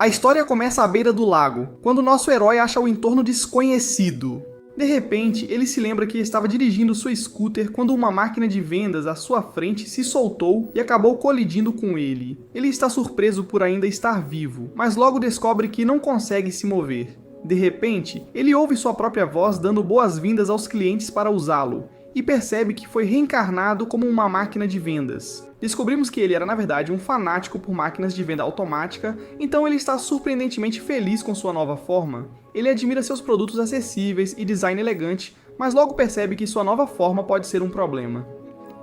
A história começa à beira do lago, quando nosso herói acha o entorno desconhecido. De repente, ele se lembra que estava dirigindo sua scooter quando uma máquina de vendas à sua frente se soltou e acabou colidindo com ele. Ele está surpreso por ainda estar vivo, mas logo descobre que não consegue se mover. De repente, ele ouve sua própria voz dando boas-vindas aos clientes para usá-lo, e percebe que foi reencarnado como uma máquina de vendas. Descobrimos que ele era na verdade um fanático por máquinas de venda automática, então ele está surpreendentemente feliz com sua nova forma. Ele admira seus produtos acessíveis e design elegante, mas logo percebe que sua nova forma pode ser um problema.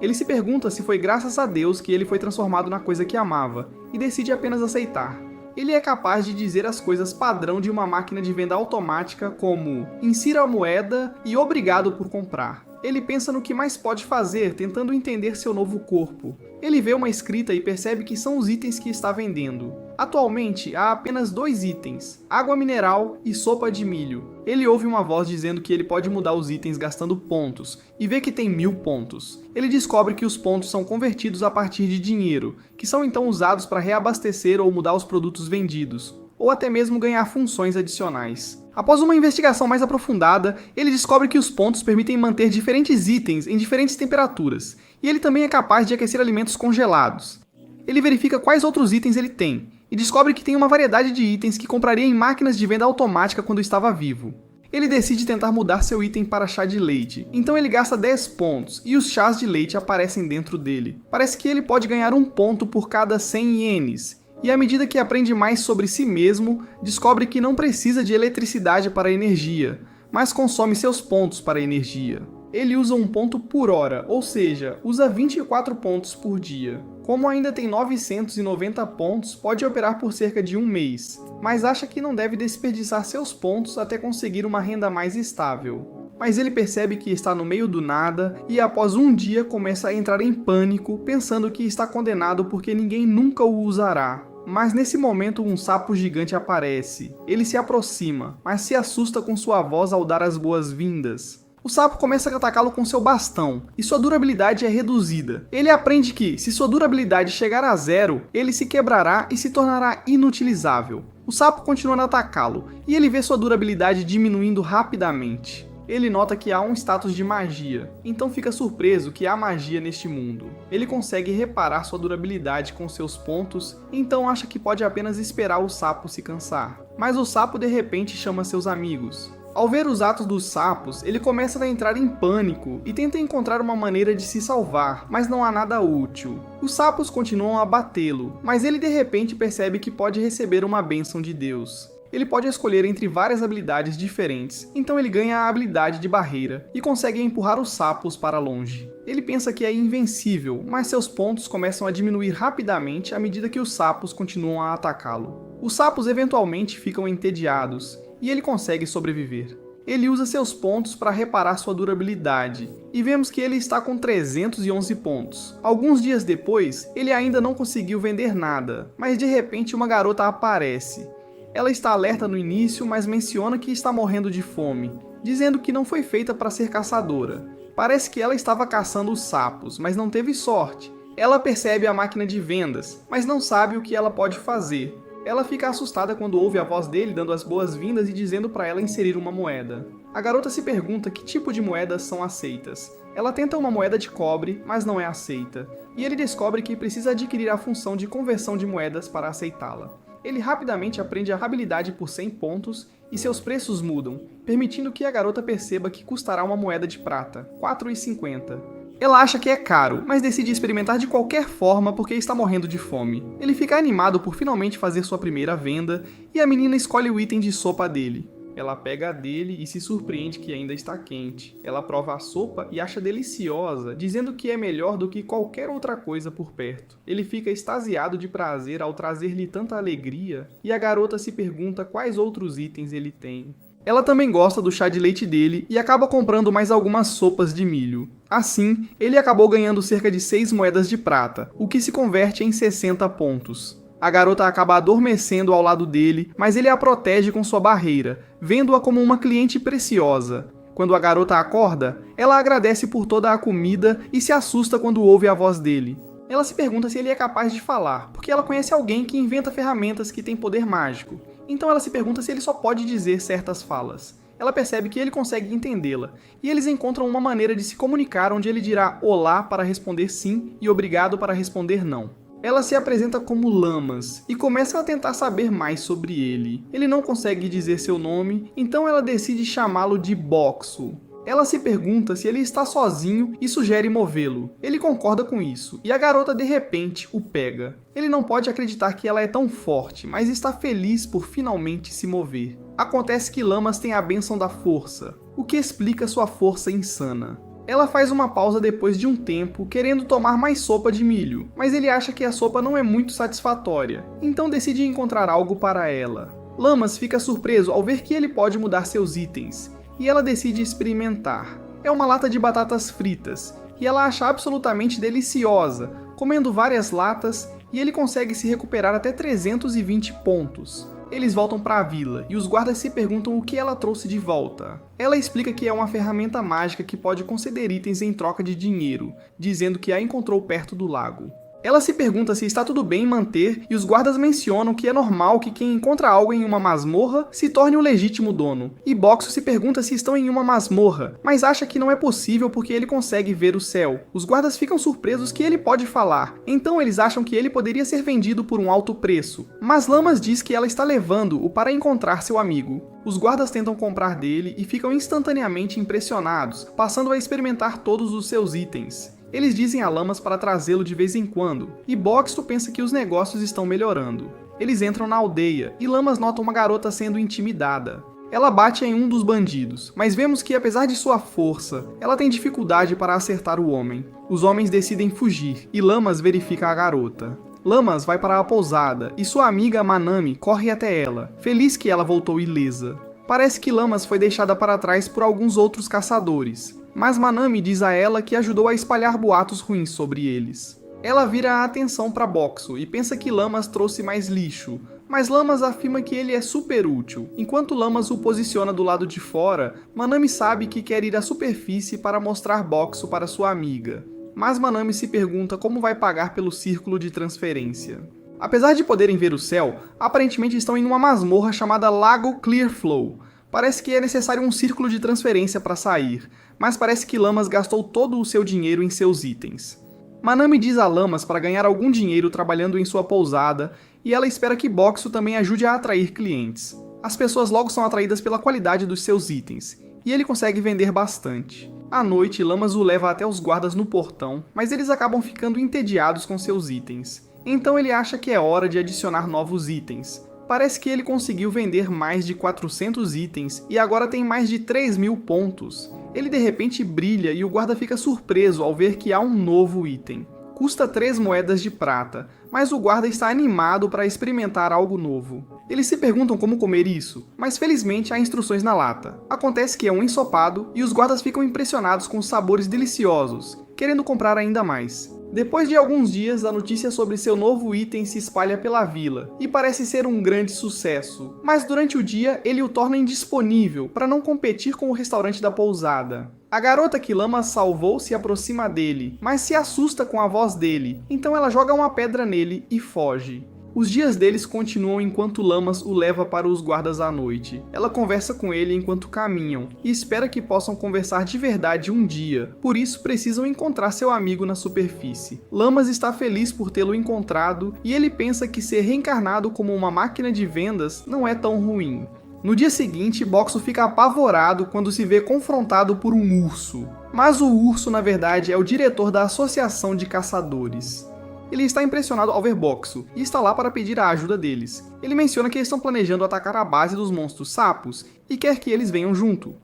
Ele se pergunta se foi graças a Deus que ele foi transformado na coisa que amava, e decide apenas aceitar. Ele é capaz de dizer as coisas padrão de uma máquina de venda automática como insira a moeda e obrigado por comprar. Ele pensa no que mais pode fazer, tentando entender seu novo corpo. Ele vê uma escrita e percebe que são os itens que está vendendo. Atualmente, há apenas 2 itens, água mineral e sopa de milho. Ele ouve uma voz dizendo que ele pode mudar os itens gastando pontos, e vê que tem 1000 pontos. Ele descobre que os pontos são convertidos a partir de dinheiro, que são então usados para reabastecer ou mudar os produtos vendidos, ou até mesmo ganhar funções adicionais. Após uma investigação mais aprofundada, ele descobre que os pontos permitem manter diferentes itens em diferentes temperaturas, e ele também é capaz de aquecer alimentos congelados. Ele verifica quais outros itens ele tem, e descobre que tem uma variedade de itens que compraria em máquinas de venda automática quando estava vivo. Ele decide tentar mudar seu item para chá de leite, então ele gasta 10 pontos, e os chás de leite aparecem dentro dele. Parece que ele pode ganhar 1 ponto por cada 100 ienes, e à medida que aprende mais sobre si mesmo, descobre que não precisa de eletricidade para energia, mas consome seus pontos para energia. Ele usa 1 ponto por hora, ou seja, usa 24 pontos por dia. Como ainda tem 990 pontos, pode operar por cerca de 1 mês, mas acha que não deve desperdiçar seus pontos até conseguir uma renda mais estável. Mas ele percebe que está no meio do nada e após 1 dia começa a entrar em pânico, pensando que está condenado porque ninguém nunca o usará. Mas nesse momento um sapo gigante aparece. Ele se aproxima, mas se assusta com sua voz ao dar as boas-vindas. O sapo começa a atacá-lo com seu bastão, e sua durabilidade é reduzida. Ele aprende que, se sua durabilidade chegar a 0, ele se quebrará e se tornará inutilizável. O sapo continua a atacá-lo, e ele vê sua durabilidade diminuindo rapidamente. Ele nota que há um status de magia, então fica surpreso que há magia neste mundo. Ele consegue reparar sua durabilidade com seus pontos, então acha que pode apenas esperar o sapo se cansar. Mas o sapo de repente chama seus amigos. Ao ver os atos dos sapos, ele começa a entrar em pânico e tenta encontrar uma maneira de se salvar, mas não há nada útil. Os sapos continuam a batê-lo, mas ele de repente percebe que pode receber uma bênção de Deus. Ele pode escolher entre várias habilidades diferentes, então ele ganha a habilidade de barreira e consegue empurrar os sapos para longe. Ele pensa que é invencível, mas seus pontos começam a diminuir rapidamente à medida que os sapos continuam a atacá-lo. Os sapos eventualmente ficam entediados, e ele consegue sobreviver. Ele usa seus pontos para reparar sua durabilidade, e vemos que ele está com 311 pontos. Alguns dias depois, ele ainda não conseguiu vender nada, mas de repente uma garota aparece. Ela está alerta no início, mas menciona que está morrendo de fome, dizendo que não foi feita para ser caçadora. Parece que ela estava caçando os sapos, mas não teve sorte. Ela percebe a máquina de vendas, mas não sabe o que ela pode fazer. Ela fica assustada quando ouve a voz dele dando as boas-vindas e dizendo para ela inserir uma moeda. A garota se pergunta que tipo de moedas são aceitas. Ela tenta uma moeda de cobre, mas não é aceita, e ele descobre que precisa adquirir a função de conversão de moedas para aceitá-la. Ele rapidamente aprende a habilidade por 100 pontos e seus preços mudam, permitindo que a garota perceba que custará uma moeda de prata, R$ 4,50. Ela acha que é caro, mas decide experimentar de qualquer forma porque está morrendo de fome. Ele fica animado por finalmente fazer sua primeira venda e a menina escolhe o item de sopa dele. Ela pega a dele e se surpreende que ainda está quente. Ela prova a sopa e acha deliciosa, dizendo que é melhor do que qualquer outra coisa por perto. Ele fica extasiado de prazer ao trazer-lhe tanta alegria, e a garota se pergunta quais outros itens ele tem. Ela também gosta do chá de leite dele e acaba comprando mais algumas sopas de milho. Assim, ele acabou ganhando cerca de 6 moedas de prata, o que se converte em 60 pontos. A garota acaba adormecendo ao lado dele, mas ele a protege com sua barreira, vendo-a como uma cliente preciosa. Quando a garota acorda, ela agradece por toda a comida e se assusta quando ouve a voz dele. Ela se pergunta se ele é capaz de falar, porque ela conhece alguém que inventa ferramentas que tem poder mágico. Então ela se pergunta se ele só pode dizer certas falas. Ela percebe que ele consegue entendê-la, e eles encontram uma maneira de se comunicar onde ele dirá olá para responder sim e obrigado para responder não. Ela se apresenta como Lamas e começa a tentar saber mais sobre ele. Ele não consegue dizer seu nome, então ela decide chamá-lo de Boxo. Ela se pergunta se ele está sozinho e sugere movê-lo. Ele concorda com isso, e a garota de repente o pega. Ele não pode acreditar que ela é tão forte, mas está feliz por finalmente se mover. Acontece que Lamas tem a bênção da força, o que explica sua força insana. Ela faz uma pausa depois de um tempo, querendo tomar mais sopa de milho, mas ele acha que a sopa não é muito satisfatória, então decide encontrar algo para ela. Lamas fica surpreso ao ver que ele pode mudar seus itens, e ela decide experimentar. É uma lata de batatas fritas, e ela acha absolutamente deliciosa, comendo várias latas, e ele consegue se recuperar até 320 pontos. Eles voltam para a vila, e os guardas se perguntam o que ela trouxe de volta. Ela explica que é uma ferramenta mágica que pode conceder itens em troca de dinheiro, dizendo que a encontrou perto do lago. Ela se pergunta se está tudo bem em manter, e os guardas mencionam que é normal que quem encontra algo em uma masmorra se torne o legítimo dono. E Boxo se pergunta se estão em uma masmorra, mas acha que não é possível porque ele consegue ver o céu. Os guardas ficam surpresos que ele pode falar, então eles acham que ele poderia ser vendido por um alto preço. Mas Lamas diz que ela está levando-o para encontrar seu amigo. Os guardas tentam comprar dele e ficam instantaneamente impressionados, passando a experimentar todos os seus itens. Eles dizem a Lamas para trazê-lo de vez em quando, e Boxo pensa que os negócios estão melhorando. Eles entram na aldeia, e Lamas nota uma garota sendo intimidada. Ela bate em um dos bandidos, mas vemos que apesar de sua força, ela tem dificuldade para acertar o homem. Os homens decidem fugir, e Lamas verifica a garota. Lamas vai para a pousada, e sua amiga Manami corre até ela, feliz que ela voltou ilesa. Parece que Lamas foi deixada para trás por alguns outros caçadores, mas Manami diz a ela que ajudou a espalhar boatos ruins sobre eles. Ela vira a atenção para Boxo e pensa que Lamas trouxe mais lixo, mas Lamas afirma que ele é super útil. Enquanto Lamas o posiciona do lado de fora, Manami sabe que quer ir à superfície para mostrar Boxo para sua amiga. Mas Manami se pergunta como vai pagar pelo círculo de transferência. Apesar de poderem ver o céu, aparentemente estão em uma masmorra chamada Lago Clearflow. Parece que é necessário um círculo de transferência para sair, mas parece que Lamas gastou todo o seu dinheiro em seus itens. Manami diz a Lamas para ganhar algum dinheiro trabalhando em sua pousada, e ela espera que Boxo também ajude a atrair clientes. As pessoas logo são atraídas pela qualidade dos seus itens, e ele consegue vender bastante. À noite, Lamas o leva até os guardas no portão, mas eles acabam ficando entediados com seus itens. Então ele acha que é hora de adicionar novos itens. Parece que ele conseguiu vender mais de 400 itens e agora tem mais de 3.000 pontos. Ele de repente brilha e o guarda fica surpreso ao ver que há um novo item. Custa 3 moedas de prata, mas o guarda está animado para experimentar algo novo. Eles se perguntam como comer isso, mas felizmente há instruções na lata. Acontece que é um ensopado e os guardas ficam impressionados com os sabores deliciosos, querendo comprar ainda mais. Depois de alguns dias, a notícia sobre seu novo item se espalha pela vila, e parece ser um grande sucesso. Mas durante o dia, ele o torna indisponível, para não competir com o restaurante da pousada. A garota que Lamas salvou se aproxima dele, mas se assusta com a voz dele, então ela joga uma pedra nele e foge. Os dias deles continuam enquanto Lamas o leva para os guardas à noite. Ela conversa com ele enquanto caminham, e espera que possam conversar de verdade um dia, por isso precisam encontrar seu amigo na superfície. Lamas está feliz por tê-lo encontrado, e ele pensa que ser reencarnado como uma máquina de vendas não é tão ruim. No dia seguinte, Boxo fica apavorado quando se vê confrontado por um urso. Mas o urso, na verdade, é o diretor da Associação de Caçadores. Ele está impressionado ao ver Boxo, e está lá para pedir a ajuda deles. Ele menciona que estão planejando atacar a base dos monstros sapos, e quer que eles venham junto.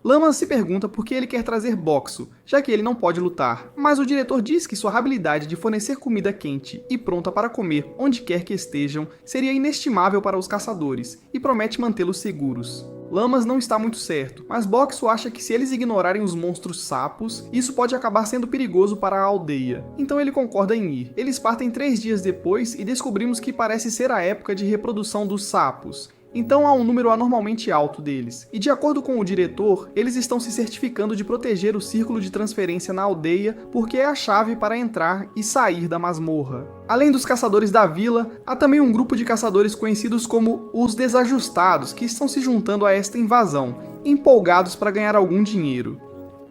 Lamas se pergunta por que ele quer trazer Boxo, já que ele não pode lutar, mas o diretor diz que sua habilidade de fornecer comida quente e pronta para comer onde quer que estejam seria inestimável para os caçadores, e promete mantê-los seguros. Lamas não está muito certo, mas Boxo acha que se eles ignorarem os monstros sapos, isso pode acabar sendo perigoso para a aldeia. Então ele concorda em ir. Eles partem 3 dias depois e descobrimos que parece ser a época de reprodução dos sapos. Então há um número anormalmente alto deles, e de acordo com o diretor, eles estão se certificando de proteger o círculo de transferência na aldeia porque é a chave para entrar e sair da masmorra. Além dos caçadores da vila, há também um grupo de caçadores conhecidos como os Desajustados que estão se juntando a esta invasão, empolgados para ganhar algum dinheiro.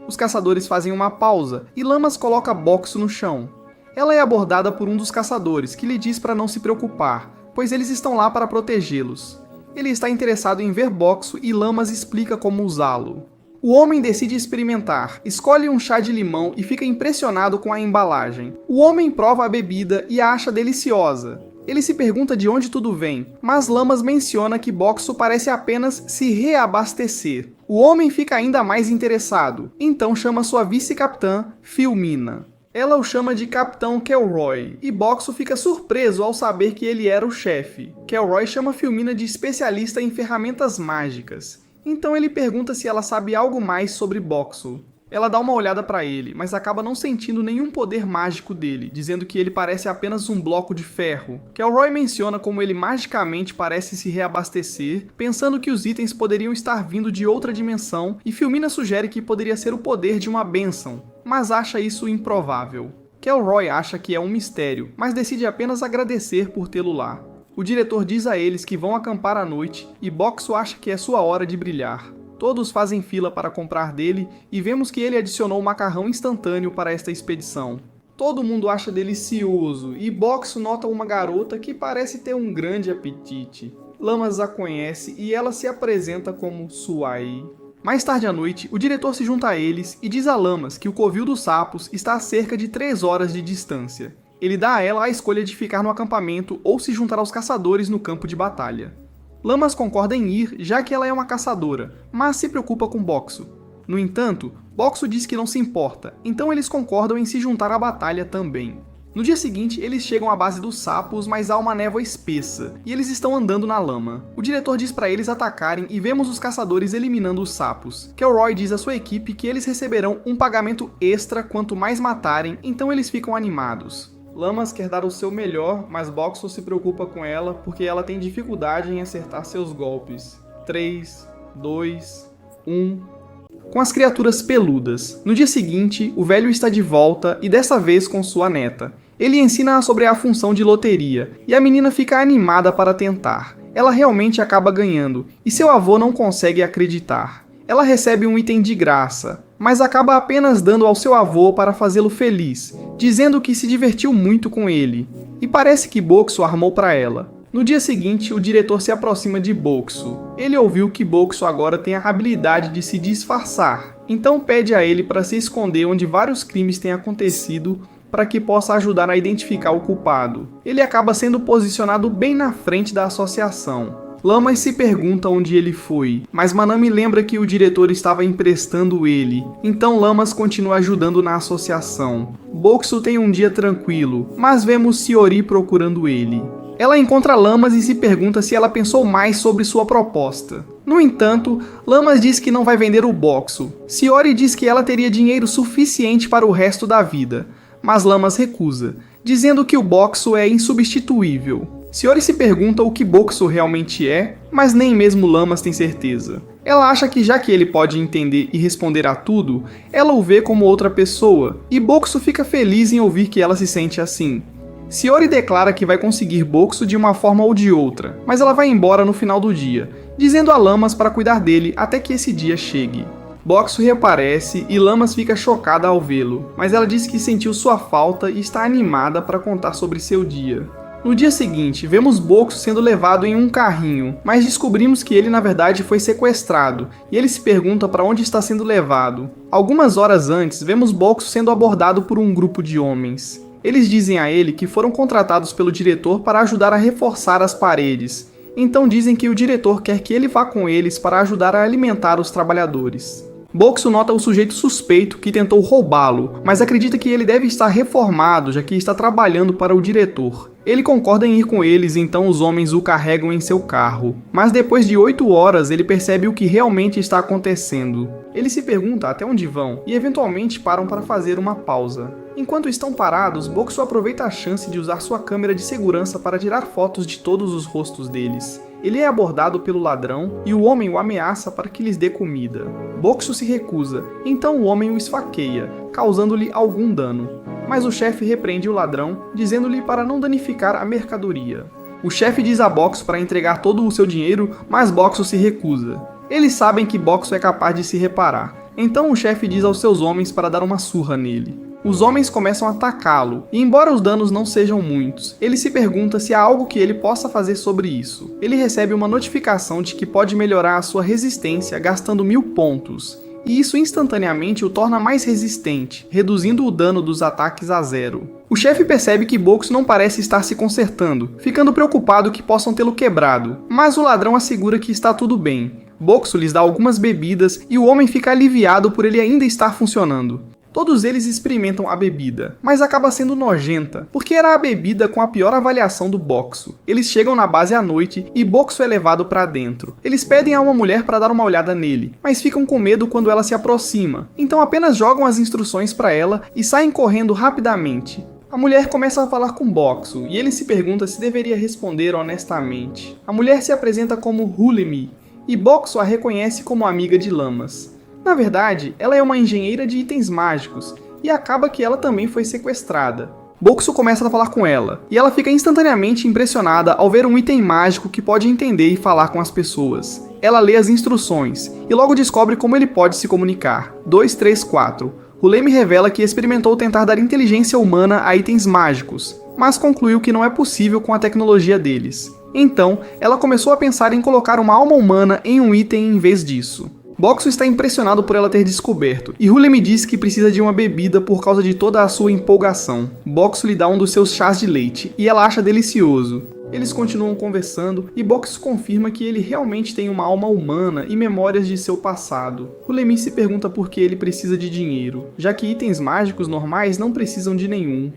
Os caçadores fazem uma pausa e Lamas coloca Boxo no chão. Ela é abordada por um dos caçadores, que lhe diz para não se preocupar, pois eles estão lá para protegê-los. Ele está interessado em ver Boxo e Lamas explica como usá-lo. O homem decide experimentar, escolhe um chá de limão e fica impressionado com a embalagem. O homem prova a bebida e a acha deliciosa. Ele se pergunta de onde tudo vem, mas Lamas menciona que Boxo parece apenas se reabastecer. O homem fica ainda mais interessado, então chama sua vice-capitã, Filmina. Ela o chama de Capitão Kelroy, e Boxo fica surpreso ao saber que ele era o chefe. Kelroy chama Filmina de especialista em ferramentas mágicas, então ele pergunta se ela sabe algo mais sobre Boxo. Ela dá uma olhada para ele, mas acaba não sentindo nenhum poder mágico dele, dizendo que ele parece apenas um bloco de ferro. Kelroy menciona como ele magicamente parece se reabastecer, pensando que os itens poderiam estar vindo de outra dimensão, e Filmina sugere que poderia ser o poder de uma bênção, mas acha isso improvável. Kelroy acha que é um mistério, mas decide apenas agradecer por tê-lo lá. O diretor diz a eles que vão acampar à noite, e Boxo acha que é sua hora de brilhar. Todos fazem fila para comprar dele e vemos que ele adicionou macarrão instantâneo para esta expedição. Todo mundo acha delicioso e Boxo nota uma garota que parece ter um grande apetite. Lamas a conhece e ela se apresenta como Suai. Mais tarde à noite, o diretor se junta a eles e diz a Lamas que o Covil dos Sapos está a cerca de 3 horas de distância. Ele dá a ela a escolha de ficar no acampamento ou se juntar aos caçadores no campo de batalha. Lamas concorda em ir, já que ela é uma caçadora, mas se preocupa com Boxo. No entanto, Boxo diz que não se importa, então eles concordam em se juntar à batalha também. No dia seguinte, eles chegam à base dos sapos, mas há uma névoa espessa, e eles estão andando na lama. O diretor diz para eles atacarem e vemos os caçadores eliminando os sapos. Kelroy diz à sua equipe que eles receberão um pagamento extra quanto mais matarem, então eles ficam animados. Lamas quer dar o seu melhor, mas Boxo se preocupa com ela porque ela tem dificuldade em acertar seus golpes. 3, 2, 1... Com as criaturas peludas. No dia seguinte, o velho está de volta e dessa vez com sua neta. Ele ensina sobre a função de loteria, e a menina fica animada para tentar. Ela realmente acaba ganhando, e seu avô não consegue acreditar. Ela recebe um item de graça, mas acaba apenas dando ao seu avô para fazê-lo feliz, dizendo que se divertiu muito com ele, e parece que Boxo armou para ela. No dia seguinte, o diretor se aproxima de Boxo. Ele ouviu que Boxo agora tem a habilidade de se disfarçar, então pede a ele para se esconder onde vários crimes têm acontecido para que possa ajudar a identificar o culpado. Ele acaba sendo posicionado bem na frente da associação. Lamas se pergunta onde ele foi, mas Manami lembra que o diretor estava emprestando ele, então Lamas continua ajudando na associação. Boxo tem um dia tranquilo, mas vemos Shiori procurando ele. Ela encontra Lamas e se pergunta se ela pensou mais sobre sua proposta. No entanto, Lamas diz que não vai vender o Boxo. Shiori diz que ela teria dinheiro suficiente para o resto da vida, mas Lamas recusa, dizendo que o Boxo é insubstituível. Shiori se pergunta o que Boxo realmente é, mas nem mesmo Lamas tem certeza. Ela acha que já que ele pode entender e responder a tudo, ela o vê como outra pessoa, e Boxo fica feliz em ouvir que ela se sente assim. Shiori declara que vai conseguir Boxo de uma forma ou de outra, mas ela vai embora no final do dia, dizendo a Lamas para cuidar dele até que esse dia chegue. Boxo reaparece e Lamas fica chocada ao vê-lo, mas ela diz que sentiu sua falta e está animada para contar sobre seu dia. No dia seguinte, vemos Boxo sendo levado em um carrinho, mas descobrimos que ele na verdade foi sequestrado, e ele se pergunta para onde está sendo levado. Algumas horas antes, vemos Boxo sendo abordado por um grupo de homens. Eles dizem a ele que foram contratados pelo diretor para ajudar a reforçar as paredes, então dizem que o diretor quer que ele vá com eles para ajudar a alimentar os trabalhadores. Boxo nota o sujeito suspeito que tentou roubá-lo, mas acredita que ele deve estar reformado, já que está trabalhando para o diretor. Ele concorda em ir com eles, então os homens o carregam em seu carro. Mas depois de 8 horas, ele percebe o que realmente está acontecendo. Ele se pergunta até onde vão, e eventualmente param para fazer uma pausa. Enquanto estão parados, Boxo aproveita a chance de usar sua câmera de segurança para tirar fotos de todos os rostos deles. Ele é abordado pelo ladrão e o homem o ameaça para que lhes dê comida. Boxu se recusa, então o homem o esfaqueia, causando-lhe algum dano. Mas o chefe repreende o ladrão, dizendo-lhe para não danificar a mercadoria. O chefe diz a Boxu para entregar todo o seu dinheiro, mas Boxu se recusa. Eles sabem que Boxu é capaz de se reparar, então o chefe diz aos seus homens para dar uma surra nele. Os homens começam a atacá-lo, e embora os danos não sejam muitos, ele se pergunta se há algo que ele possa fazer sobre isso. Ele recebe uma notificação de que pode melhorar a sua resistência gastando 1000 pontos, e isso instantaneamente o torna mais resistente, reduzindo o dano dos ataques a 0. O chefe percebe que Boxu não parece estar se consertando, ficando preocupado que possam tê-lo quebrado, mas o ladrão assegura que está tudo bem. Boxu lhes dá algumas bebidas e o homem fica aliviado por ele ainda estar funcionando. Todos eles experimentam a bebida, mas acaba sendo nojenta, porque era a bebida com a pior avaliação do Boxu. Eles chegam na base à noite e Boxu é levado para dentro. Eles pedem a uma mulher para dar uma olhada nele, mas ficam com medo quando ela se aproxima, então apenas jogam as instruções para ela e saem correndo rapidamente. A mulher começa a falar com Boxu e ele se pergunta se deveria responder honestamente. A mulher se apresenta como Hulemi e Boxu a reconhece como amiga de Lamas. Na verdade, ela é uma engenheira de itens mágicos, e acaba que ela também foi sequestrada. Boxu começa a falar com ela, e ela fica instantaneamente impressionada ao ver um item mágico que pode entender e falar com as pessoas. Ela lê as instruções, e logo descobre como ele pode se comunicar. 2, 3, 4. Hulemi revela que experimentou tentar dar inteligência humana a itens mágicos, mas concluiu que não é possível com a tecnologia deles. Então, ela começou a pensar em colocar uma alma humana em um item em vez disso. Boxu está impressionado por ela ter descoberto, e Hulemi diz que precisa de uma bebida por causa de toda a sua empolgação. Boxu lhe dá um dos seus chás de leite, e ela acha delicioso. Eles continuam conversando, e Boxu confirma que ele realmente tem uma alma humana e memórias de seu passado. Hulemi se pergunta por que ele precisa de dinheiro, já que itens mágicos normais não precisam de nenhum.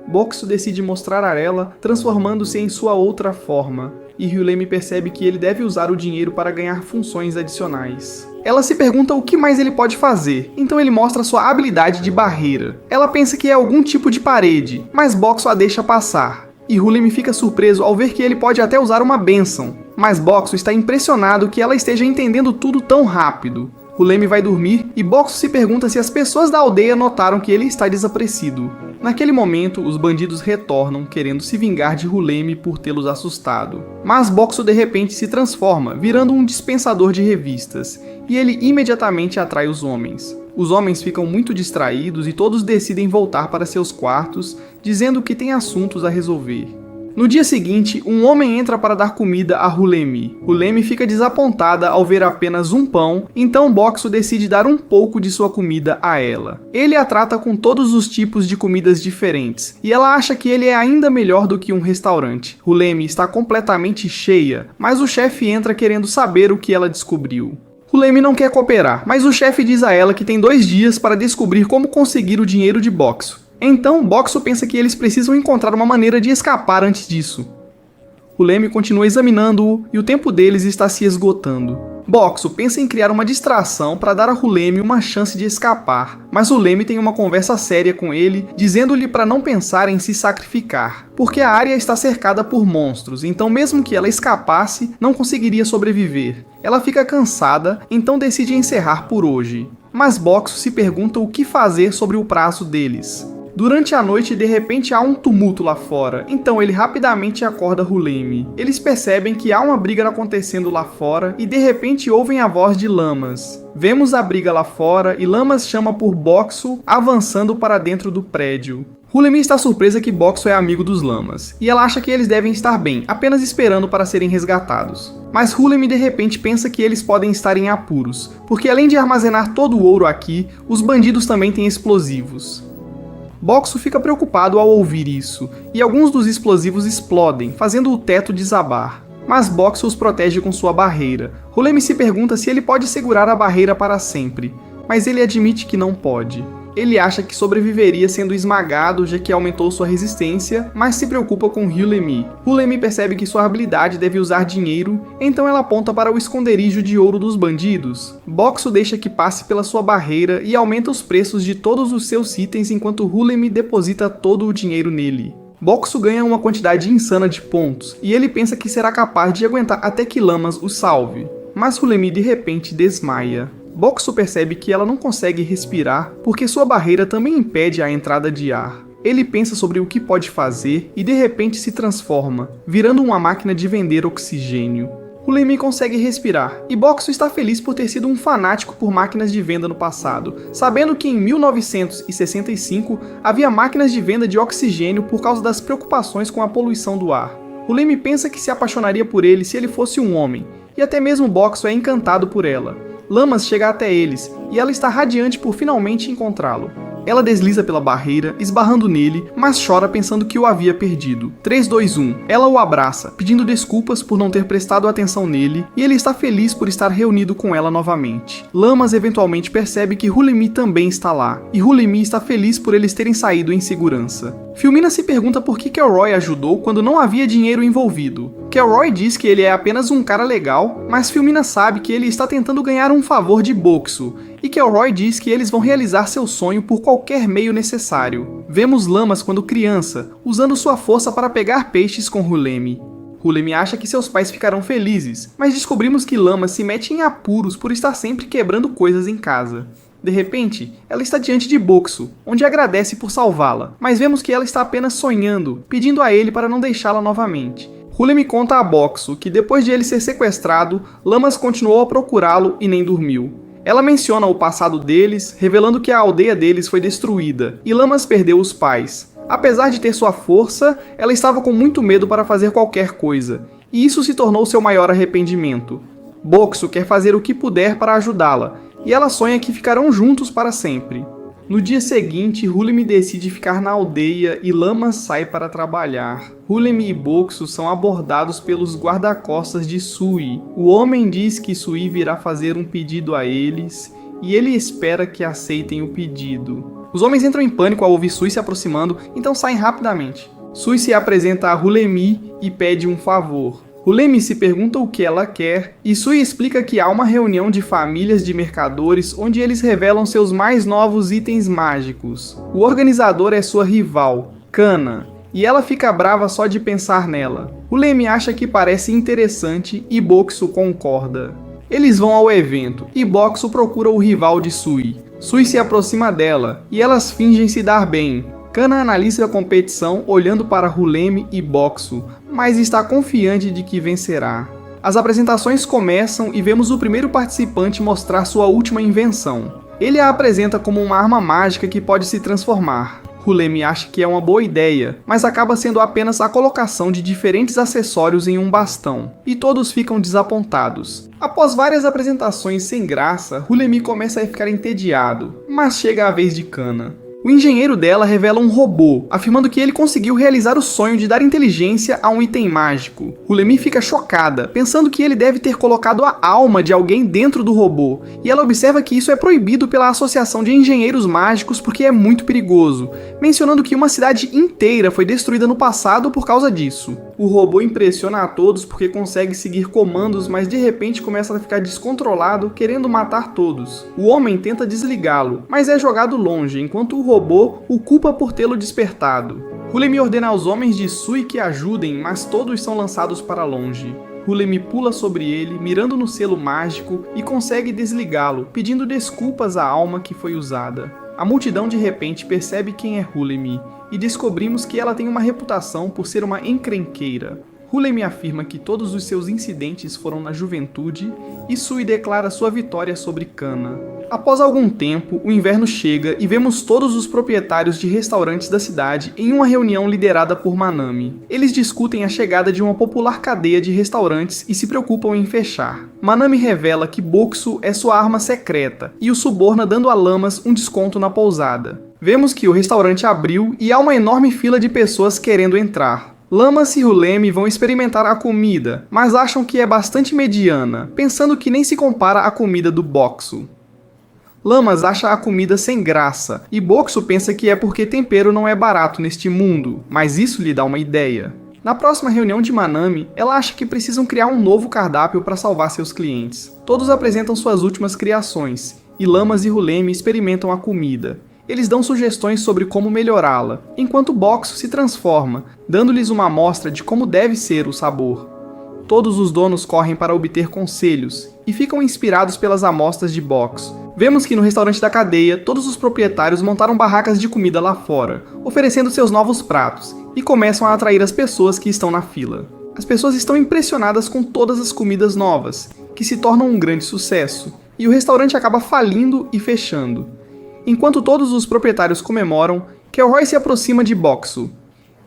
Boxu decide mostrar a ela, transformando-se em sua outra forma, e Hulemi percebe que ele deve usar o dinheiro para ganhar funções adicionais. Ela se pergunta o que mais ele pode fazer, então ele mostra sua habilidade de barreira. Ela pensa que é algum tipo de parede, mas Boxu a deixa passar. E Hulemi fica surpreso ao ver que ele pode até usar uma bênção, mas Boxu está impressionado que ela esteja entendendo tudo tão rápido. Hulemi vai dormir e Boxu se pergunta se as pessoas da aldeia notaram que ele está desaparecido. Naquele momento, os bandidos retornam, querendo se vingar de Hulemi por tê-los assustado. Mas Boxu de repente se transforma, virando um dispensador de revistas, e ele imediatamente atrai os homens. Os homens ficam muito distraídos e todos decidem voltar para seus quartos, dizendo que têm assuntos a resolver. No dia seguinte, um homem entra para dar comida a Hulemi. Hulemi fica desapontada ao ver apenas um pão, então Boxu decide dar um pouco de sua comida a ela. Ele a trata com todos os tipos de comidas diferentes, e ela acha que ele é ainda melhor do que um restaurante. Hulemi está completamente cheia, mas o chefe entra querendo saber o que ela descobriu. Hulemi não quer cooperar, mas o chefe diz a ela que tem 2 dias para descobrir como conseguir o dinheiro de Boxu. Então, Boxu pensa que eles precisam encontrar uma maneira de escapar antes disso. Hulemi continua examinando-o e o tempo deles está se esgotando. Boxu pensa em criar uma distração para dar a Hulemi uma chance de escapar, mas Hulemi tem uma conversa séria com ele, dizendo-lhe para não pensar em se sacrificar, porque a área está cercada por monstros, então mesmo que ela escapasse, não conseguiria sobreviver. Ela fica cansada, então decide encerrar por hoje. Mas Boxu se pergunta o que fazer sobre o prazo deles. Durante a noite, de repente há um tumulto lá fora, então ele rapidamente acorda Hulemi. Eles percebem que há uma briga acontecendo lá fora e de repente ouvem a voz de Lamas. Vemos a briga lá fora e Lamas chama por Boxu, avançando para dentro do prédio. Hulemi está surpresa que Boxu é amigo dos Lamas, e ela acha que eles devem estar bem, apenas esperando para serem resgatados. Mas Hulemi de repente pensa que eles podem estar em apuros, porque além de armazenar todo o ouro aqui, os bandidos também têm explosivos. Boxu fica preocupado ao ouvir isso, e alguns dos explosivos explodem, fazendo o teto desabar. Mas Boxu os protege com sua barreira. Hulemi se pergunta se ele pode segurar a barreira para sempre, mas ele admite que não pode. Ele acha que sobreviveria sendo esmagado, já que aumentou sua resistência, mas se preocupa com Hulemi. Hulemi percebe que sua habilidade deve usar dinheiro, então ela aponta para o esconderijo de ouro dos bandidos. Boxu deixa que passe pela sua barreira e aumenta os preços de todos os seus itens enquanto Hulemi deposita todo o dinheiro nele. Boxu ganha uma quantidade insana de pontos, e ele pensa que será capaz de aguentar até que Lamas o salve. Mas Hulemi de repente desmaia. Boxu percebe que ela não consegue respirar porque sua barreira também impede a entrada de ar. Ele pensa sobre o que pode fazer e de repente se transforma, virando uma máquina de vender oxigênio. Hulemi consegue respirar, e Boxu está feliz por ter sido um fanático por máquinas de venda no passado, sabendo que em 1965 havia máquinas de venda de oxigênio por causa das preocupações com a poluição do ar. Hulemi pensa que se apaixonaria por ele se ele fosse um homem, e até mesmo Boxu é encantado por ela. Lamas chega até eles, e ela está radiante por finalmente encontrá-lo. Ela desliza pela barreira, esbarrando nele, mas chora pensando que o havia perdido. 3, 2, 1. Ela o abraça, pedindo desculpas por não ter prestado atenção nele, e ele está feliz por estar reunido com ela novamente. Lamas eventualmente percebe que Hulemi também está lá, e Hulemi está feliz por eles terem saído em segurança. Filmina se pergunta por que Kelroy ajudou quando não havia dinheiro envolvido. Kelroy diz que ele é apenas um cara legal, mas Filmina sabe que ele está tentando ganhar um favor de Boxu, e Kelroy diz que eles vão realizar seu sonho por qualquer meio necessário. Vemos Lamas quando criança, usando sua força para pegar peixes com Hulemi. Hulemi acha que seus pais ficarão felizes, mas descobrimos que Lamas se mete em apuros por estar sempre quebrando coisas em casa. De repente, ela está diante de Boxu, onde agradece por salvá-la, mas vemos que ela está apenas sonhando, pedindo a ele para não deixá-la novamente. Hulemi conta a Boxu que depois de ele ser sequestrado, Lamas continuou a procurá-lo e nem dormiu. Ela menciona o passado deles, revelando que a aldeia deles foi destruída, e Lamas perdeu os pais. Apesar de ter sua força, ela estava com muito medo para fazer qualquer coisa, e isso se tornou seu maior arrependimento. Boxu quer fazer o que puder para ajudá-la, e ela sonha que ficarão juntos para sempre. No dia seguinte, Hulemi decide ficar na aldeia e Lamas sai para trabalhar. Hulemi e Boxu são abordados pelos guarda-costas de Sui. O homem diz que Sui virá fazer um pedido a eles e ele espera que aceitem o pedido. Os homens entram em pânico ao ouvir Sui se aproximando, então saem rapidamente. Sui se apresenta a Hulemi e pede um favor. Hulemi se pergunta o que ela quer, e Sui explica que há uma reunião de famílias de mercadores onde eles revelam seus mais novos itens mágicos. O organizador é sua rival, Kana, e ela fica brava só de pensar nela. Hulemi acha que parece interessante e Boxu concorda. Eles vão ao evento, e Boxu procura o rival de Sui. Sui se aproxima dela, e elas fingem se dar bem. Kana analisa a competição olhando para Hulemi e Boxu, mas está confiante de que vencerá. As apresentações começam e vemos o primeiro participante mostrar sua última invenção. Ele a apresenta como uma arma mágica que pode se transformar. Hulemi acha que é uma boa ideia, mas acaba sendo apenas a colocação de diferentes acessórios em um bastão, e todos ficam desapontados. Após várias apresentações sem graça, Hulemi começa a ficar entediado, mas chega a vez de Kana. O engenheiro dela revela um robô, afirmando que ele conseguiu realizar o sonho de dar inteligência a um item mágico. Hulemi fica chocada, pensando que ele deve ter colocado a alma de alguém dentro do robô, e ela observa que isso é proibido pela Associação de Engenheiros Mágicos porque é muito perigoso, mencionando que uma cidade inteira foi destruída no passado por causa disso. O robô impressiona a todos porque consegue seguir comandos, mas de repente começa a ficar descontrolado, querendo matar todos. O homem tenta desligá-lo, mas é jogado longe, enquanto o robô o culpa por tê-lo despertado. Hulemi ordena aos homens de Sui que ajudem, mas todos são lançados para longe. Hulemi pula sobre ele, mirando no selo mágico, e consegue desligá-lo, pedindo desculpas à alma que foi usada. A multidão de repente percebe quem é Hulemi, e descobrimos que ela tem uma reputação por ser uma encrenqueira. Hulemi afirma que todos os seus incidentes foram na juventude, e Sui declara sua vitória sobre Kana. Após algum tempo, o inverno chega e vemos todos os proprietários de restaurantes da cidade em uma reunião liderada por Manami. Eles discutem a chegada de uma popular cadeia de restaurantes e se preocupam em fechar. Manami revela que Boxu é sua arma secreta e o suborna dando a Lamas um desconto na pousada. Vemos que o restaurante abriu e há uma enorme fila de pessoas querendo entrar. Lamas e Hulemi vão experimentar a comida, mas acham que é bastante mediana, pensando que nem se compara à comida do Boxu. Lamas acha a comida sem graça, e Boxu pensa que é porque tempero não é barato neste mundo, mas isso lhe dá uma ideia. Na próxima reunião de Manami, ela acha que precisam criar um novo cardápio para salvar seus clientes. Todos apresentam suas últimas criações, e Lamas e Hulemi experimentam a comida. Eles dão sugestões sobre como melhorá-la, enquanto Boxo se transforma, dando-lhes uma amostra de como deve ser o sabor. Todos os donos correm para obter conselhos e ficam inspirados pelas amostras de Boxo. Vemos que no restaurante da cadeia, todos os proprietários montaram barracas de comida lá fora, oferecendo seus novos pratos, e começam a atrair as pessoas que estão na fila. As pessoas estão impressionadas com todas as comidas novas, que se tornam um grande sucesso, e o restaurante acaba falindo e fechando. Enquanto todos os proprietários comemoram, Kelroy se aproxima de Boxo.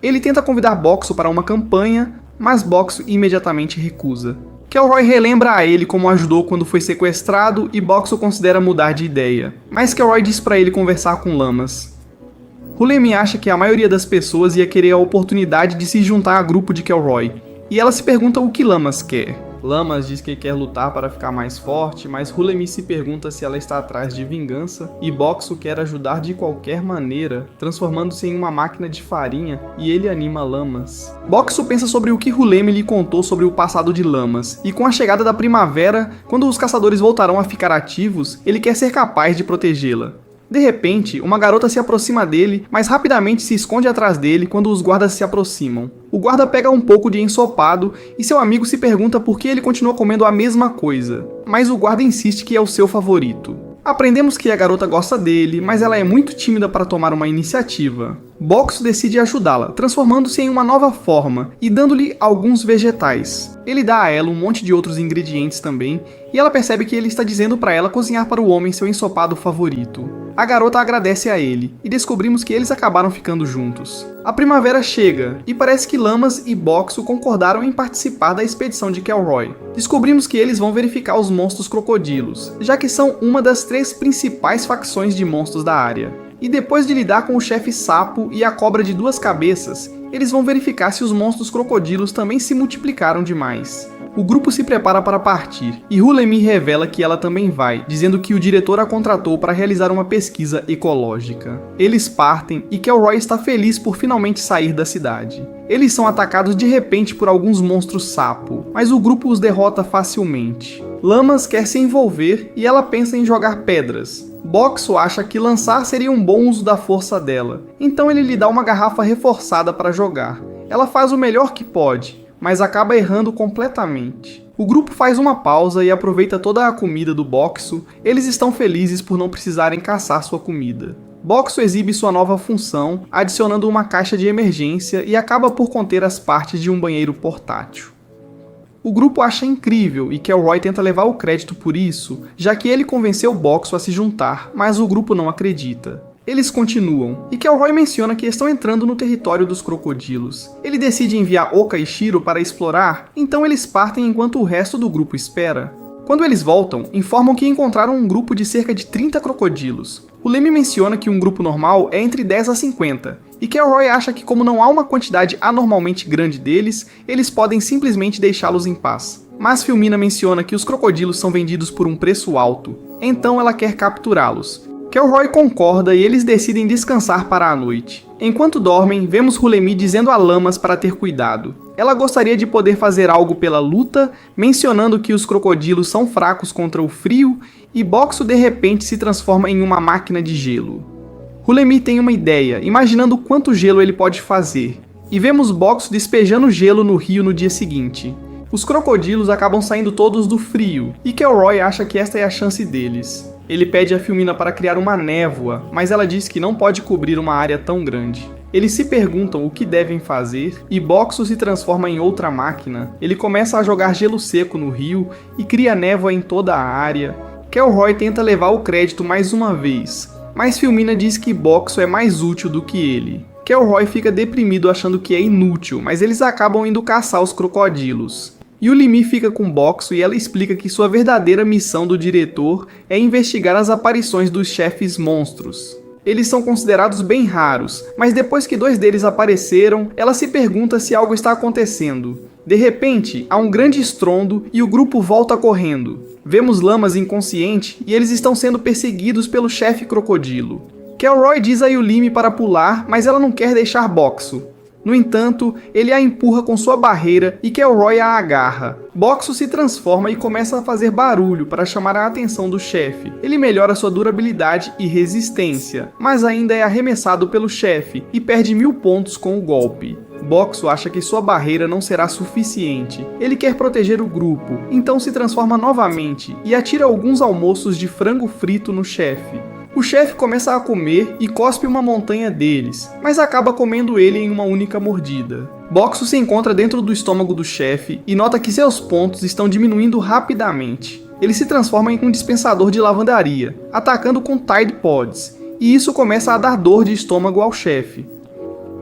Ele tenta convidar Boxo para uma campanha, mas Boxo imediatamente recusa. Kelroy relembra a ele como ajudou quando foi sequestrado e Boxo considera mudar de ideia, mas Kelroy diz para ele conversar com Lamas. Hulemi acha que a maioria das pessoas ia querer a oportunidade de se juntar ao grupo de Kelroy, e ela se pergunta o que Lamas quer. Lamas diz que quer lutar para ficar mais forte, mas Hulemi se pergunta se ela está atrás de vingança, e Boxo quer ajudar de qualquer maneira, transformando-se em uma máquina de farinha, e ele anima Lamas. Boxo pensa sobre o que Hulemi lhe contou sobre o passado de Lamas, e com a chegada da primavera, quando os caçadores voltarão a ficar ativos, ele quer ser capaz de protegê-la. De repente, uma garota se aproxima dele, mas rapidamente se esconde atrás dele quando os guardas se aproximam. O guarda pega um pouco de ensopado e seu amigo se pergunta por que ele continua comendo a mesma coisa, mas o guarda insiste que é o seu favorito. Aprendemos que a garota gosta dele, mas ela é muito tímida para tomar uma iniciativa. Boxo decide ajudá-la, transformando-se em uma nova forma e dando-lhe alguns vegetais. Ele dá a ela um monte de outros ingredientes também, e ela percebe que ele está dizendo para ela cozinhar para o homem seu ensopado favorito. A garota agradece a ele, e descobrimos que eles acabaram ficando juntos. A primavera chega, e parece que Lamas e Boxo concordaram em participar da expedição de Kelroy. Descobrimos que eles vão verificar os monstros crocodilos, já que são uma das 3 principais facções de monstros da área. E depois de lidar com o chefe sapo e a cobra de 2 cabeças, eles vão verificar se os monstros crocodilos também se multiplicaram demais. O grupo se prepara para partir, e Hulemi revela que ela também vai, dizendo que o diretor a contratou para realizar uma pesquisa ecológica. Eles partem e Kelroy está feliz por finalmente sair da cidade. Eles são atacados de repente por alguns monstros sapo, mas o grupo os derrota facilmente. Lamas quer se envolver e ela pensa em jogar pedras. Boxo acha que lançar seria um bom uso da força dela, então ele lhe dá uma garrafa reforçada para jogar. Ela faz o melhor que pode, mas acaba errando completamente. O grupo faz uma pausa e aproveita toda a comida do Boxo. Eles estão felizes por não precisarem caçar sua comida. Boxo exibe sua nova função, adicionando uma caixa de emergência e acaba por conter as partes de um banheiro portátil. O grupo acha incrível e Kelroy tenta levar o crédito por isso, já que ele convenceu Boxo a se juntar, mas o grupo não acredita. Eles continuam, e Kelroy menciona que estão entrando no território dos crocodilos. Ele decide enviar Oka e Shiro para explorar, então eles partem enquanto o resto do grupo espera. Quando eles voltam, informam que encontraram um grupo de cerca de 30 crocodilos. O Leme menciona que um grupo normal é entre 10 a 50, e Kelroy acha que como não há uma quantidade anormalmente grande deles, eles podem simplesmente deixá-los em paz. Mas Filmina menciona que os crocodilos são vendidos por um preço alto, então ela quer capturá-los. Kelroy concorda e eles decidem descansar para a noite. Enquanto dormem, vemos Hulemi dizendo a Lamas para ter cuidado. Ela gostaria de poder fazer algo pela luta, mencionando que os crocodilos são fracos contra o frio, e Boxo de repente se transforma em uma máquina de gelo. Hulemi tem uma ideia, imaginando quanto gelo ele pode fazer, e vemos Boxo despejando gelo no rio no dia seguinte. Os crocodilos acabam saindo todos do frio, e Kelroy acha que esta é a chance deles. Ele pede a Filmina para criar uma névoa, mas ela diz que não pode cobrir uma área tão grande. Eles se perguntam o que devem fazer, e Boxo se transforma em outra máquina. Ele começa a jogar gelo seco no rio e cria névoa em toda a área. Kelroy tenta levar o crédito mais uma vez, mas Filmina diz que Boxo é mais útil do que ele. Kelroy fica deprimido achando que é inútil, mas eles acabam indo caçar os crocodilos. Yulimi fica com Boxo e ela explica que sua verdadeira missão do diretor é investigar as aparições dos chefes monstros. Eles são considerados bem raros, mas depois que 2 deles apareceram, ela se pergunta se algo está acontecendo. De repente, há um grande estrondo e o grupo volta correndo. Vemos Lamas inconsciente e eles estão sendo perseguidos pelo chefe crocodilo. Kelroy diz a Yulimi para pular, mas ela não quer deixar Boxo. No entanto, ele a empurra com sua barreira e Kelroy a agarra. Boxo se transforma e começa a fazer barulho para chamar a atenção do chefe. Ele melhora sua durabilidade e resistência, mas ainda é arremessado pelo chefe e perde 1000 pontos com o golpe. Boxo acha que sua barreira não será suficiente. Ele quer proteger o grupo, então se transforma novamente e atira alguns almoços de frango frito no chefe. O chefe começa a comer e cospe uma montanha deles, mas acaba comendo ele em uma única mordida. Boxo se encontra dentro do estômago do chefe e nota que seus pontos estão diminuindo rapidamente. Ele se transforma em um dispensador de lavandaria, atacando com Tide Pods, e isso começa a dar dor de estômago ao chefe.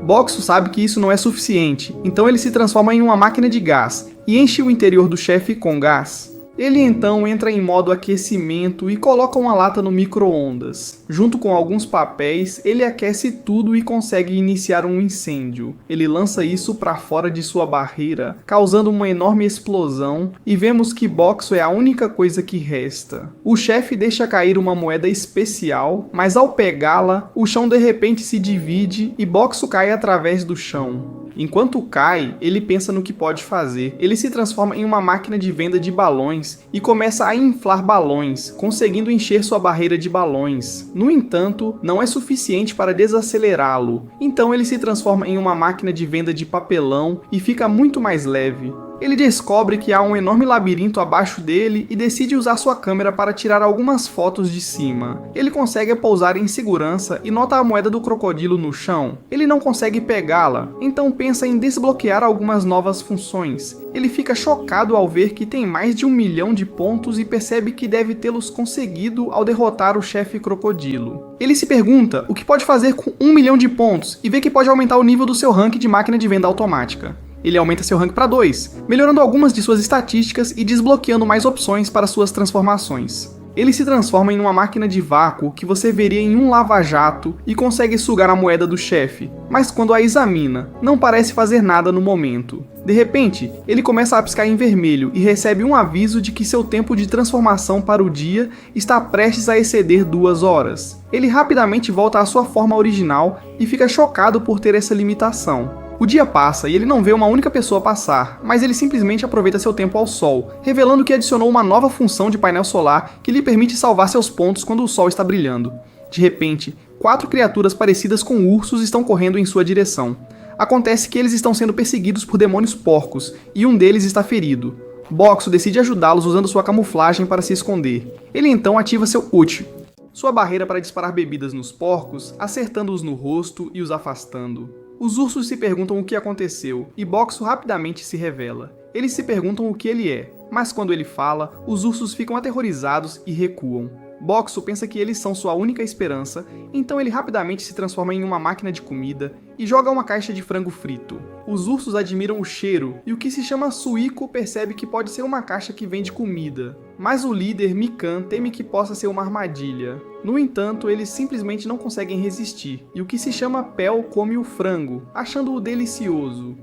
Boxo sabe que isso não é suficiente, então ele se transforma em uma máquina de gás e enche o interior do chefe com gás. Ele então entra em modo aquecimento e coloca uma lata no micro-ondas. Junto com alguns papéis, ele aquece tudo e consegue iniciar um incêndio. Ele lança isso para fora de sua barreira, causando uma enorme explosão, e vemos que Boxo é a única coisa que resta. O chefe deixa cair uma moeda especial, mas ao pegá-la, o chão de repente se divide e Boxo cai através do chão. Enquanto cai, ele pensa no que pode fazer. Ele se transforma em uma máquina de venda de balões e começa a inflar balões, conseguindo encher sua barreira de balões. No entanto, não é suficiente para desacelerá-lo, então ele se transforma em uma máquina de venda de papelão e fica muito mais leve. Ele descobre que há um enorme labirinto abaixo dele e decide usar sua câmera para tirar algumas fotos de cima. Ele consegue pousar em segurança e nota a moeda do crocodilo no chão. Ele não consegue pegá-la, então pensa em desbloquear algumas novas funções. Ele fica chocado ao ver que tem mais de 1 milhão de pontos e percebe que deve tê-los conseguido ao derrotar o chefe crocodilo. Ele se pergunta o que pode fazer com 1 milhão de pontos e vê que pode aumentar o nível do seu rank de máquina de venda automática. Ele aumenta seu rank para 2, melhorando algumas de suas estatísticas e desbloqueando mais opções para suas transformações. Ele se transforma em uma máquina de vácuo que você veria em um lava-jato e consegue sugar a moeda do chefe, mas quando a examina, não parece fazer nada no momento. De repente, ele começa a piscar em vermelho e recebe um aviso de que seu tempo de transformação para o dia está prestes a exceder 2 horas. Ele rapidamente volta à sua forma original e fica chocado por ter essa limitação. O dia passa e ele não vê uma única pessoa passar, mas ele simplesmente aproveita seu tempo ao sol, revelando que adicionou uma nova função de painel solar que lhe permite salvar seus pontos quando o sol está brilhando. De repente, 4 criaturas parecidas com ursos estão correndo em sua direção. Acontece que eles estão sendo perseguidos por demônios porcos, e um deles está ferido. Boxo decide ajudá-los usando sua camuflagem para se esconder. Ele então ativa seu ult, sua barreira para disparar bebidas nos porcos, acertando-os no rosto e os afastando. Os ursos se perguntam o que aconteceu, e Boxo rapidamente se revela. Eles se perguntam o que ele é, mas quando ele fala, os ursos ficam aterrorizados e recuam. Boxo pensa que eles são sua única esperança, então ele rapidamente se transforma em uma máquina de comida e joga uma caixa de frango frito. Os ursos admiram o cheiro, e o que se chama Suiko percebe que pode ser uma caixa que vende comida. Mas o líder, Mikan, teme que possa ser uma armadilha. No entanto, eles simplesmente não conseguem resistir, e o que se chama Pel come o frango, achando-o delicioso.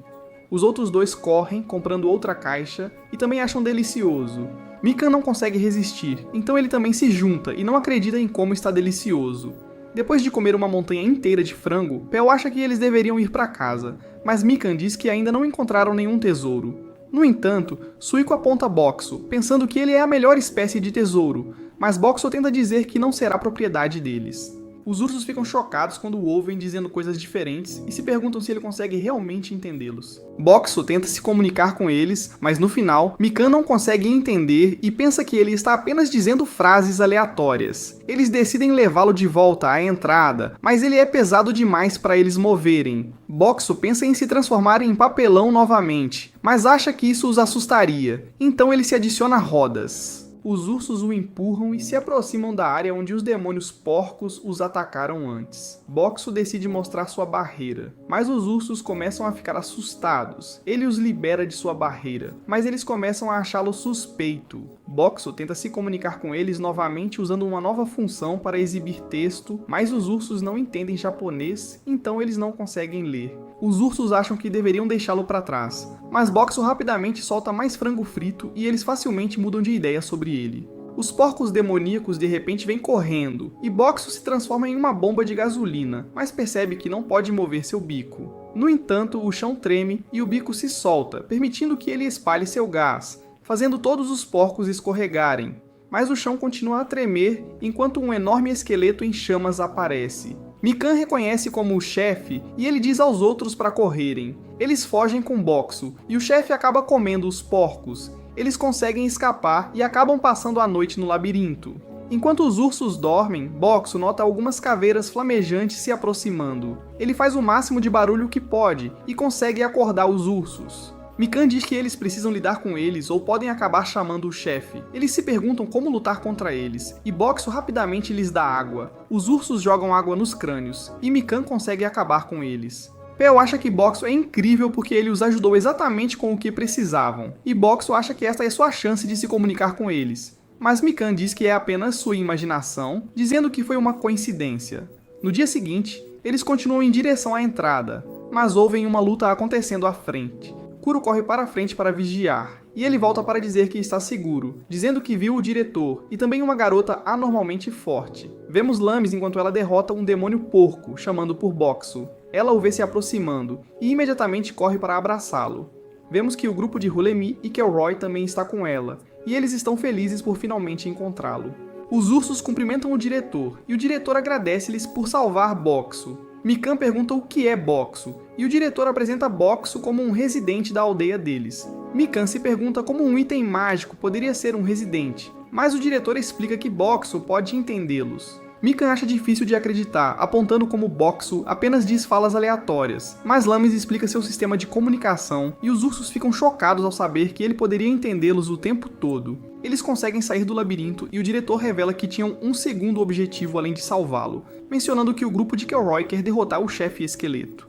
Os outros dois correm, comprando outra caixa, e também acham delicioso. Mikan não consegue resistir, então ele também se junta e não acredita em como está delicioso. Depois de comer uma montanha inteira de frango, Pel acha que eles deveriam ir para casa, mas Mikan diz que ainda não encontraram nenhum tesouro. No entanto, Suiko aponta Boxo, pensando que ele é a melhor espécie de tesouro, mas Boxo tenta dizer que não será propriedade deles. Os ursos ficam chocados quando o ouvem dizendo coisas diferentes e se perguntam se ele consegue realmente entendê-los. Boxo tenta se comunicar com eles, mas no final, Mikan não consegue entender e pensa que ele está apenas dizendo frases aleatórias. Eles decidem levá-lo de volta à entrada, mas ele é pesado demais para eles moverem. Boxo pensa em se transformar em papelão novamente, mas acha que isso os assustaria, então ele se adiciona rodas. Os ursos o empurram e se aproximam da área onde os demônios porcos os atacaram antes. Boxo decide mostrar sua barreira, mas os ursos começam a ficar assustados. Ele os libera de sua barreira, mas eles começam a achá-lo suspeito. Boxo tenta se comunicar com eles novamente usando uma nova função para exibir texto, mas os ursos não entendem japonês, então eles não conseguem ler. Os ursos acham que deveriam deixá-lo para trás, mas Boxo rapidamente solta mais frango frito e eles facilmente mudam de ideia sobre ele. Os porcos demoníacos de repente vêm correndo, e Boxo se transforma em uma bomba de gasolina, mas percebe que não pode mover seu bico. No entanto, o chão treme e o bico se solta, permitindo que ele espalhe seu gás, fazendo todos os porcos escorregarem. Mas o chão continua a tremer enquanto um enorme esqueleto em chamas aparece. Mikan reconhece como o chefe e ele diz aos outros para correrem. Eles fogem com Boxo e o chefe acaba comendo os porcos. Eles conseguem escapar e acabam passando a noite no labirinto. Enquanto os ursos dormem, Boxo nota algumas caveiras flamejantes se aproximando. Ele faz o máximo de barulho que pode e consegue acordar os ursos. Mikan diz que eles precisam lidar com eles ou podem acabar chamando o chefe. Eles se perguntam como lutar contra eles, e Boxo rapidamente lhes dá água. Os ursos jogam água nos crânios, e Mikan consegue acabar com eles. Pell acha que Boxo é incrível porque ele os ajudou exatamente com o que precisavam, e Boxo acha que esta é sua chance de se comunicar com eles. Mas Mikan diz que é apenas sua imaginação, dizendo que foi uma coincidência. No dia seguinte, eles continuam em direção à entrada, mas ouvem uma luta acontecendo à frente. Kuro corre para a frente para vigiar, e ele volta para dizer que está seguro, dizendo que viu o diretor e também uma garota anormalmente forte. Vemos Lames enquanto ela derrota um demônio porco, chamando por Boxo. Ela o vê se aproximando, e imediatamente corre para abraçá-lo. Vemos que o grupo de Hulemi e Kelroy também está com ela, e eles estão felizes por finalmente encontrá-lo. Os ursos cumprimentam o diretor, e o diretor agradece-lhes por salvar Boxo. Mikan pergunta o que é Boxo, e o diretor apresenta Boxo como um residente da aldeia deles. Mikan se pergunta como um item mágico poderia ser um residente, mas o diretor explica que Boxo pode entendê-los. Mikan acha difícil de acreditar, apontando como Boxo apenas diz falas aleatórias, mas Lames explica seu sistema de comunicação e os ursos ficam chocados ao saber que ele poderia entendê-los o tempo todo. Eles conseguem sair do labirinto e o diretor revela que tinham um segundo objetivo além de salvá-lo, mencionando que o grupo de Kelroy quer derrotar o chefe esqueleto.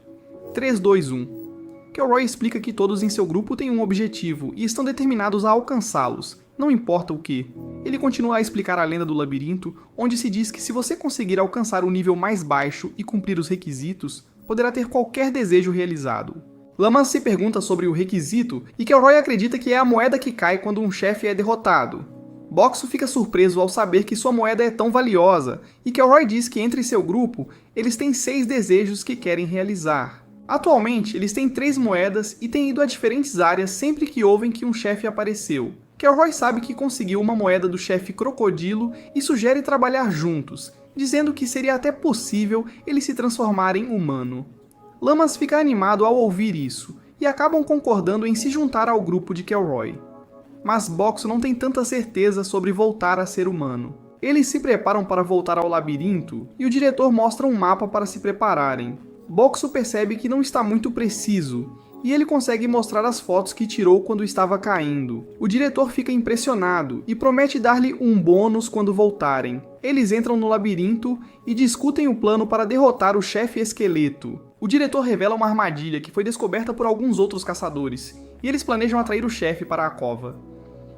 3, 2, 1. Kelroy explica que todos em seu grupo têm um objetivo e estão determinados a alcançá-los, não importa o que. Ele continua a explicar a lenda do labirinto, onde se diz que se você conseguir alcançar o nível mais baixo e cumprir os requisitos, poderá ter qualquer desejo realizado. Lamas se pergunta sobre o requisito e Kelroy acredita que é a moeda que cai quando um chefe é derrotado. Boxo fica surpreso ao saber que sua moeda é tão valiosa, e Kelroy diz que entre seu grupo, eles têm 6 desejos que querem realizar. Atualmente, eles têm 3 moedas e têm ido a diferentes áreas sempre que ouvem que um chefe apareceu. Kelroy sabe que conseguiu uma moeda do chefe Crocodilo e sugere trabalhar juntos, dizendo que seria até possível ele se transformar em humano. Lamas fica animado ao ouvir isso, e acabam concordando em se juntar ao grupo de Kelroy. Mas Boxo não tem tanta certeza sobre voltar a ser humano. Eles se preparam para voltar ao labirinto, e o diretor mostra um mapa para se prepararem. Boxo percebe que não está muito preciso, e ele consegue mostrar as fotos que tirou quando estava caindo. O diretor fica impressionado e promete dar-lhe um bônus quando voltarem. Eles entram no labirinto e discutem o plano para derrotar o chefe esqueleto. O diretor revela uma armadilha que foi descoberta por alguns outros caçadores, e eles planejam atrair o chefe para a cova.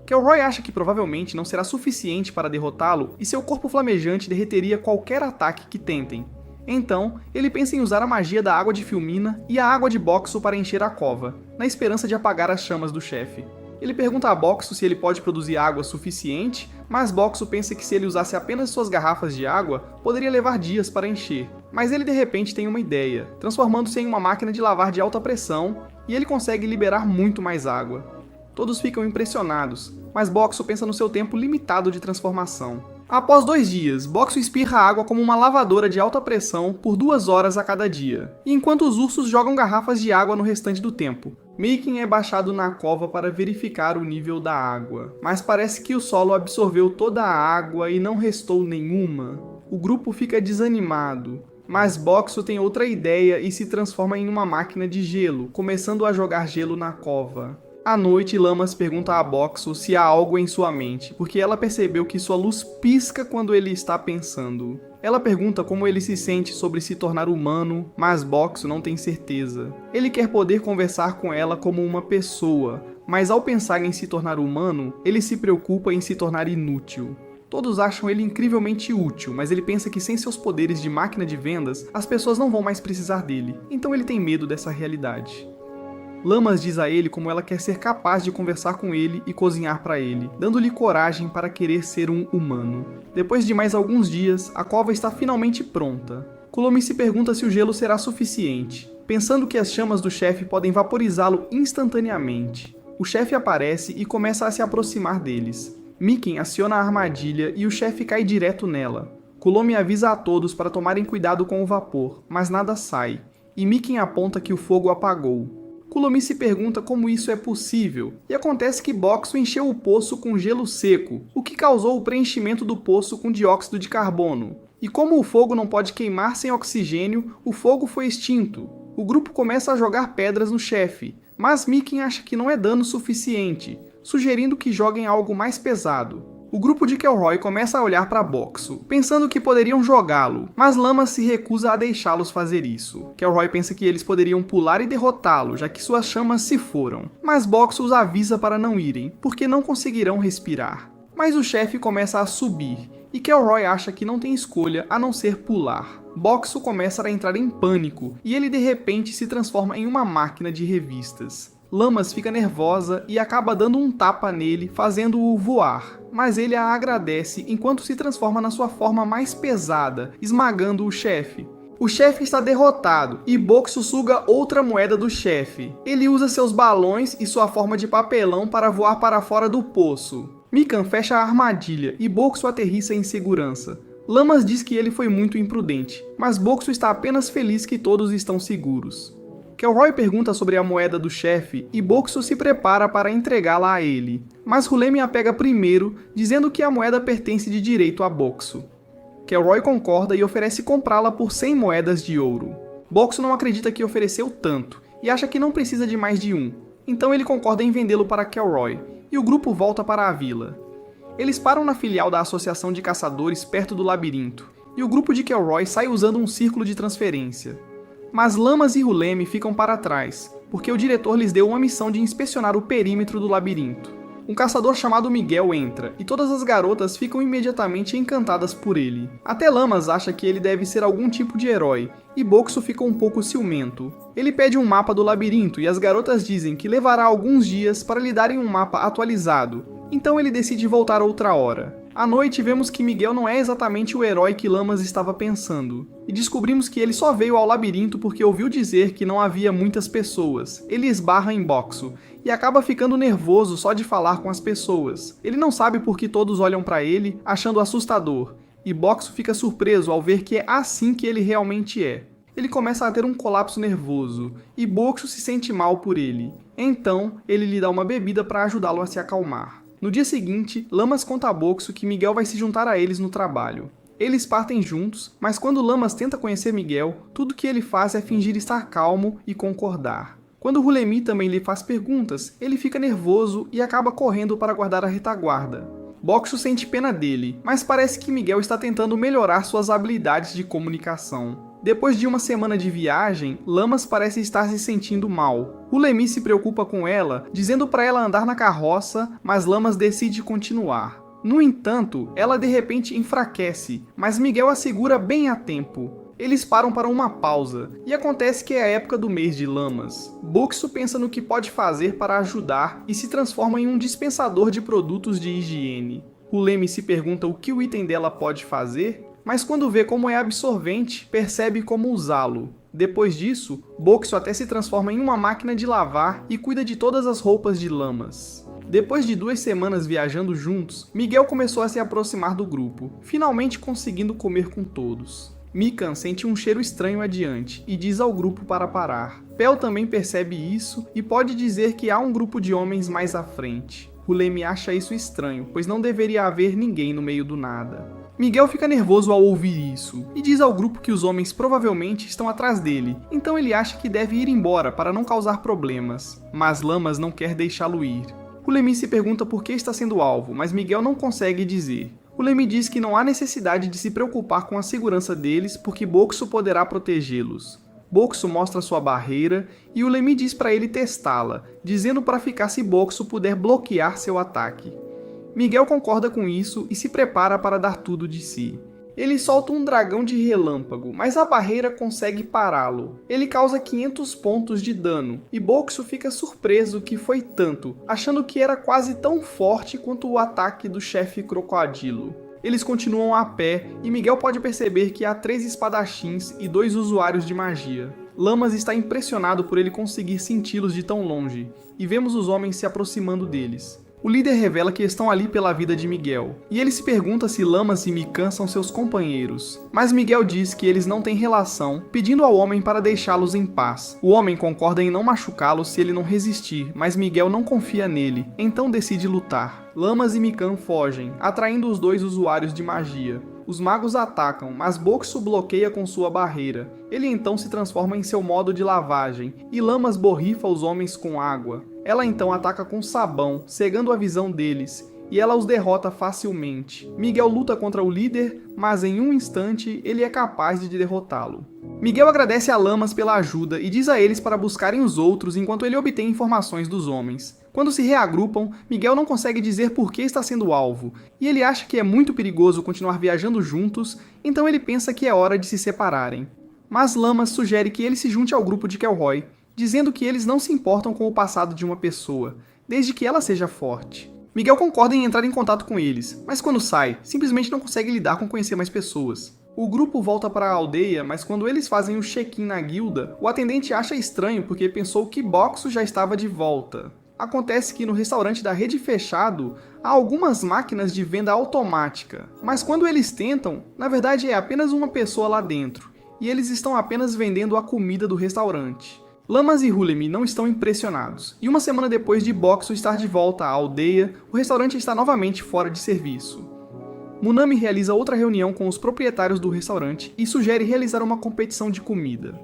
Kelroy acha que provavelmente não será suficiente para derrotá-lo e seu corpo flamejante derreteria qualquer ataque que tentem. Então, ele pensa em usar a magia da água de Filmina e a água de Boxo para encher a cova, na esperança de apagar as chamas do chefe. Ele pergunta a Boxo se ele pode produzir água suficiente, mas Boxo pensa que se ele usasse apenas suas garrafas de água, poderia levar dias para encher. Mas ele de repente tem uma ideia, transformando-se em uma máquina de lavar de alta pressão, e ele consegue liberar muito mais água. Todos ficam impressionados, mas Boxo pensa no seu tempo limitado de transformação. Após 2 dias, Boxo espirra água como uma lavadora de alta pressão por 2 horas a cada dia, enquanto os ursos jogam garrafas de água no restante do tempo. Mikan é baixado na cova para verificar o nível da água, mas parece que o solo absorveu toda a água e não restou nenhuma. O grupo fica desanimado, mas Boxo tem outra ideia e se transforma em uma máquina de gelo, começando a jogar gelo na cova. À noite, Lamas pergunta a Boxo se há algo em sua mente, porque ela percebeu que sua luz pisca quando ele está pensando. Ela pergunta como ele se sente sobre se tornar humano, mas Boxo não tem certeza. Ele quer poder conversar com ela como uma pessoa, mas ao pensar em se tornar humano, ele se preocupa em se tornar inútil. Todos acham ele incrivelmente útil, mas ele pensa que sem seus poderes de máquina de vendas, as pessoas não vão mais precisar dele, então ele tem medo dessa realidade. Lamas diz a ele como ela quer ser capaz de conversar com ele e cozinhar para ele, dando-lhe coragem para querer ser um humano. Depois de mais alguns dias, a cova está finalmente pronta. Kulomi se pergunta se o gelo será suficiente, pensando que as chamas do chefe podem vaporizá-lo instantaneamente. O chefe aparece e começa a se aproximar deles. Miken aciona a armadilha e o chefe cai direto nela. Kulomi avisa a todos para tomarem cuidado com o vapor, mas nada sai, e Miken aponta que o fogo apagou. Kulomi se pergunta como isso é possível, e acontece que Boxu encheu o poço com gelo seco, o que causou o preenchimento do poço com dióxido de carbono. E como o fogo não pode queimar sem oxigênio, o fogo foi extinto. O grupo começa a jogar pedras no chefe, mas Miken acha que não é dano suficiente, sugerindo que joguem algo mais pesado. O grupo de Kelroy começa a olhar para Boxu, pensando que poderiam jogá-lo, mas Lamas se recusa a deixá-los fazer isso. Kelroy pensa que eles poderiam pular e derrotá-lo, já que suas chamas se foram, mas Boxu os avisa para não irem, porque não conseguirão respirar. Mas o chefe começa a subir, e Kelroy acha que não tem escolha a não ser pular. Boxu começa a entrar em pânico, e ele de repente se transforma em uma máquina de revistas. Lamas fica nervosa e acaba dando um tapa nele, fazendo-o voar, mas ele a agradece enquanto se transforma na sua forma mais pesada, esmagando o chefe. O chefe está derrotado e Boxu suga outra moeda do chefe. Ele usa seus balões e sua forma de papelão para voar para fora do poço. Mikan fecha a armadilha e Boxu aterrissa em segurança. Lamas diz que ele foi muito imprudente, mas Boxu está apenas feliz que todos estão seguros. Kelroy pergunta sobre a moeda do chefe e Boxu se prepara para entregá-la a ele, mas Hulemi a pega primeiro, dizendo que a moeda pertence de direito a Boxu. Kelroy concorda e oferece comprá-la por 100 moedas de ouro. Boxu não acredita que ofereceu tanto e acha que não precisa de mais de um, então ele concorda em vendê-lo para Kelroy, e o grupo volta para a vila. Eles param na filial da Associação de Caçadores perto do labirinto, e o grupo de Kelroy sai usando um círculo de transferência. Mas Lamas e Hulemi ficam para trás, porque o diretor lhes deu uma missão de inspecionar o perímetro do labirinto. Um caçador chamado Miguel entra, e todas as garotas ficam imediatamente encantadas por ele. Até Lamas acha que ele deve ser algum tipo de herói, e Boxu fica um pouco ciumento. Ele pede um mapa do labirinto e as garotas dizem que levará alguns dias para lhe darem um mapa atualizado, então ele decide voltar outra hora. À noite vemos que Miguel não é exatamente o herói que Lamas estava pensando, e descobrimos que ele só veio ao labirinto porque ouviu dizer que não havia muitas pessoas. Ele esbarra em Boxu, e acaba ficando nervoso só de falar com as pessoas. Ele não sabe por que todos olham para ele, achando assustador, e Boxu fica surpreso ao ver que é assim que ele realmente é. Ele começa a ter um colapso nervoso, e Boxu se sente mal por ele. Então, ele lhe dá uma bebida para ajudá-lo a se acalmar. No dia seguinte, Lamas conta a Boxu que Miguel vai se juntar a eles no trabalho. Eles partem juntos, mas quando Lamas tenta conhecer Miguel, tudo que ele faz é fingir estar calmo e concordar. Quando Hulemi também lhe faz perguntas, ele fica nervoso e acaba correndo para guardar a retaguarda. Boxu sente pena dele, mas parece que Miguel está tentando melhorar suas habilidades de comunicação. Depois de uma semana de viagem, Lamas parece estar se sentindo mal. Hulemi se preocupa com ela, dizendo para ela andar na carroça, mas Lamas decide continuar. No entanto, ela de repente enfraquece, mas Miguel a segura bem a tempo. Eles param para uma pausa, e acontece que é a época do mês de Lamas. Boxu pensa no que pode fazer para ajudar e se transforma em um dispensador de produtos de higiene. Hulemi se pergunta o que o item dela pode fazer, mas quando vê como é absorvente, percebe como usá-lo. Depois disso, Boxu até se transforma em uma máquina de lavar e cuida de todas as roupas de Lamas. Depois de 2 semanas viajando juntos, Miguel começou a se aproximar do grupo, finalmente conseguindo comer com todos. Mikan sente um cheiro estranho adiante e diz ao grupo para parar. Pel também percebe isso e pode dizer que há um grupo de homens mais à frente. Hulemi acha isso estranho, pois não deveria haver ninguém no meio do nada. Miguel fica nervoso ao ouvir isso, e diz ao grupo que os homens provavelmente estão atrás dele, então ele acha que deve ir embora para não causar problemas, mas Lamas não quer deixá-lo ir. Hulemi se pergunta por que está sendo alvo, mas Miguel não consegue dizer. Hulemi diz que não há necessidade de se preocupar com a segurança deles porque Boxu poderá protegê-los. Boxu mostra sua barreira e Hulemi diz para ele testá-la, dizendo para ficar se Boxu puder bloquear seu ataque. Miguel concorda com isso e se prepara para dar tudo de si. Ele solta um dragão de relâmpago, mas a barreira consegue pará-lo. Ele causa 500 pontos de dano, e Boxo fica surpreso que foi tanto, achando que era quase tão forte quanto o ataque do chefe crocodilo. Eles continuam a pé, e Miguel pode perceber que há 3 espadachins e 2 usuários de magia. Lamas está impressionado por ele conseguir senti-los de tão longe, e vemos os homens se aproximando deles. O líder revela que estão ali pela vida de Miguel, e ele se pergunta se Lamas e Mikan são seus companheiros. Mas Miguel diz que eles não têm relação, pedindo ao homem para deixá-los em paz. O homem concorda em não machucá-lo se ele não resistir, mas Miguel não confia nele, então decide lutar. Lamas e Mikan fogem, atraindo os 2 usuários de magia. Os magos atacam, mas Boxo bloqueia com sua barreira. Ele então se transforma em seu modo de lavagem, e Lamas borrifa os homens com água. Ela então ataca com sabão, cegando a visão deles, e ela os derrota facilmente. Miguel luta contra o líder, mas em um instante ele é capaz de derrotá-lo. Miguel agradece a Lamas pela ajuda e diz a eles para buscarem os outros enquanto ele obtém informações dos homens. Quando se reagrupam, Miguel não consegue dizer por que está sendo alvo, e ele acha que é muito perigoso continuar viajando juntos, então ele pensa que é hora de se separarem. Mas Lamas sugere que ele se junte ao grupo de Kelroy, dizendo que eles não se importam com o passado de uma pessoa, desde que ela seja forte. Miguel concorda em entrar em contato com eles, mas quando sai, simplesmente não consegue lidar com conhecer mais pessoas. O grupo volta para a aldeia, mas quando eles fazem o check-in na guilda, o atendente acha estranho porque pensou que Boxo já estava de volta. Acontece que no restaurante da rede fechado, há algumas máquinas de venda automática, mas quando eles tentam, na verdade é apenas uma pessoa lá dentro, e eles estão apenas vendendo a comida do restaurante. Lamas e Hulemi não estão impressionados, e uma semana depois de Boxo estar de volta à aldeia, o restaurante está novamente fora de serviço. Munami realiza outra reunião com os proprietários do restaurante e sugere realizar uma competição de comida.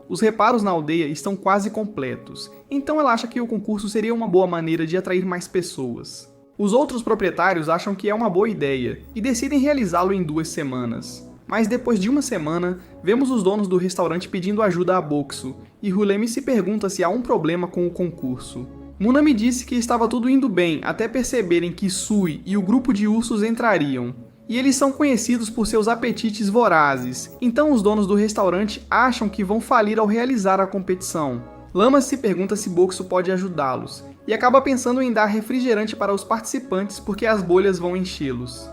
Os reparos na aldeia estão quase completos, então ela acha que o concurso seria uma boa maneira de atrair mais pessoas. Os outros proprietários acham que é uma boa ideia e decidem realizá-lo em 2 semanas. Mas depois de uma semana, vemos os donos do restaurante pedindo ajuda a Boxo, e Hulemi se pergunta se há um problema com o concurso. Munami disse que estava tudo indo bem até perceberem que Sui e o grupo de ursos entrariam. E eles são conhecidos por seus apetites vorazes, então os donos do restaurante acham que vão falir ao realizar a competição. Lamas se pergunta se Boxo pode ajudá-los, e acaba pensando em dar refrigerante para os participantes porque as bolhas vão enchê-los.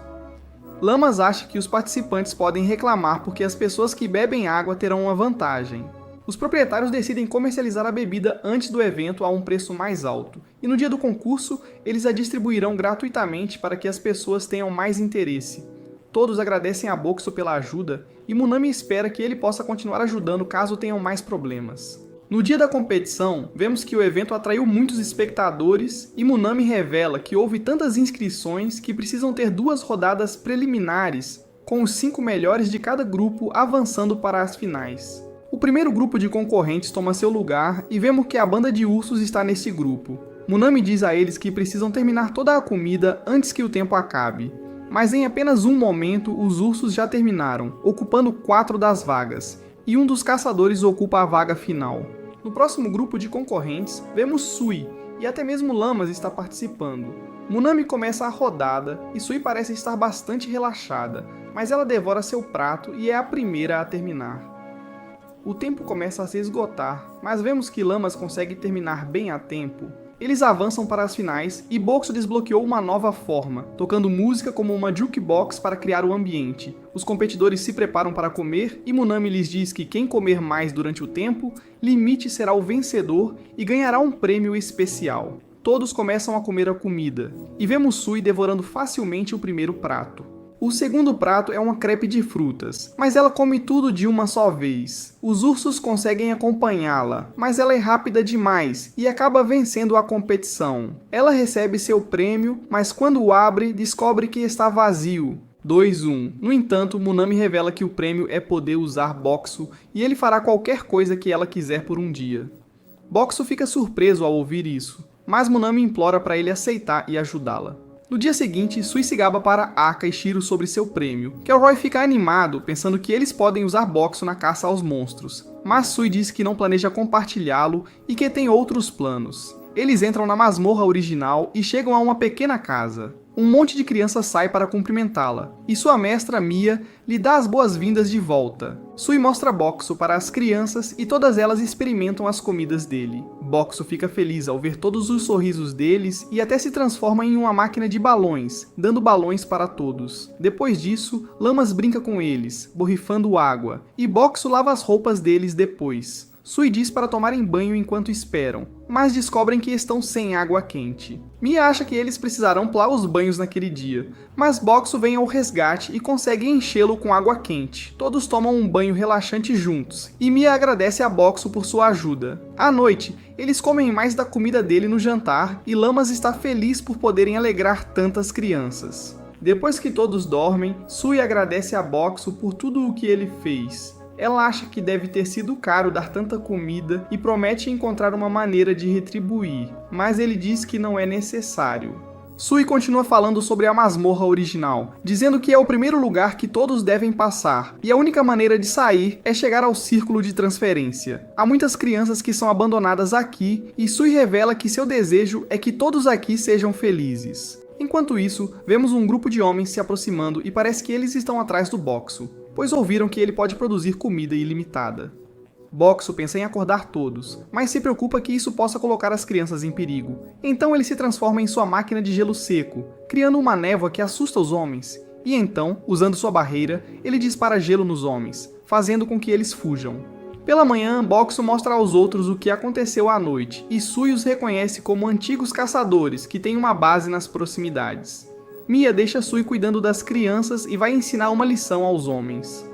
Lamas acha que os participantes podem reclamar porque as pessoas que bebem água terão uma vantagem. Os proprietários decidem comercializar a bebida antes do evento a um preço mais alto, e no dia do concurso, eles a distribuirão gratuitamente para que as pessoas tenham mais interesse. Todos agradecem a Boxo pela ajuda, e Munami espera que ele possa continuar ajudando caso tenham mais problemas. No dia da competição, vemos que o evento atraiu muitos espectadores, e Munami revela que houve tantas inscrições que precisam ter 2 rodadas preliminares, com os 5 melhores de cada grupo avançando para as finais. O primeiro grupo de concorrentes toma seu lugar e vemos que a banda de ursos está nesse grupo. Munami diz a eles que precisam terminar toda a comida antes que o tempo acabe. Mas em apenas um momento, os ursos já terminaram, ocupando 4 das vagas, e um dos caçadores ocupa a vaga final. No próximo grupo de concorrentes, vemos Sui, e até mesmo Lamas está participando. Munami começa a rodada, e Sui parece estar bastante relaxada, mas ela devora seu prato e é a primeira a terminar. O tempo começa a se esgotar, mas vemos que Lamas consegue terminar bem a tempo. Eles avançam para as finais e Boxo desbloqueou uma nova forma, tocando música como uma jukebox para criar o ambiente. Os competidores se preparam para comer e Munami lhes diz que quem comer mais durante o tempo, limite será o vencedor e ganhará um prêmio especial. Todos começam a comer a comida, e vemos Sui devorando facilmente o primeiro prato. O segundo prato é uma crepe de frutas, mas ela come tudo de uma só vez. Os ursos conseguem acompanhá-la, mas ela é rápida demais e acaba vencendo a competição. Ela recebe seu prêmio, mas quando o abre, descobre que está vazio. 2-1. No entanto, Munami revela que o prêmio é poder usar Boxo e ele fará qualquer coisa que ela quiser por um dia. Boxo fica surpreso ao ouvir isso, mas Munami implora para ele aceitar e ajudá-la. No dia seguinte, Sui se gaba para Aka e Shiro sobre seu prêmio. Kelroy fica animado, pensando que eles podem usar Boxo na caça aos monstros, mas Sui diz que não planeja compartilhá-lo e que tem outros planos. Eles entram na masmorra original e chegam a uma pequena casa. Um monte de crianças sai para cumprimentá-la, e sua mestra Mia lhe dá as boas-vindas de volta. Sui mostra Boxo para as crianças e todas elas experimentam as comidas dele. Boxo fica feliz ao ver todos os sorrisos deles e até se transforma em uma máquina de balões, dando balões para todos. Depois disso, Lamas brinca com eles, borrifando água, e Boxo lava as roupas deles depois. Sui diz para tomarem banho enquanto esperam, mas descobrem que estão sem água quente. Mia acha que eles precisarão pular os banhos naquele dia, mas Boxo vem ao resgate e consegue enchê-lo com água quente. Todos tomam um banho relaxante juntos, e Mia agradece a Boxo por sua ajuda. À noite, eles comem mais da comida dele no jantar e Lamas está feliz por poderem alegrar tantas crianças. Depois que todos dormem, Sui agradece a Boxo por tudo o que ele fez. Ela acha que deve ter sido caro dar tanta comida e promete encontrar uma maneira de retribuir, mas ele diz que não é necessário. Sui continua falando sobre a masmorra original, dizendo que é o primeiro lugar que todos devem passar, e a única maneira de sair é chegar ao círculo de transferência. Há muitas crianças que são abandonadas aqui, e Sui revela que seu desejo é que todos aqui sejam felizes. Enquanto isso, vemos um grupo de homens se aproximando e parece que eles estão atrás do Boxo, pois ouviram que ele pode produzir comida ilimitada. Boxo pensa em acordar todos, mas se preocupa que isso possa colocar as crianças em perigo. Então ele se transforma em sua máquina de gelo seco, criando uma névoa que assusta os homens, e então, usando sua barreira, ele dispara gelo nos homens, fazendo com que eles fujam. Pela manhã, Boxo mostra aos outros o que aconteceu à noite, e Sui os reconhece como antigos caçadores que têm uma base nas proximidades. Mia deixa Sui cuidando das crianças e vai ensinar uma lição aos homens.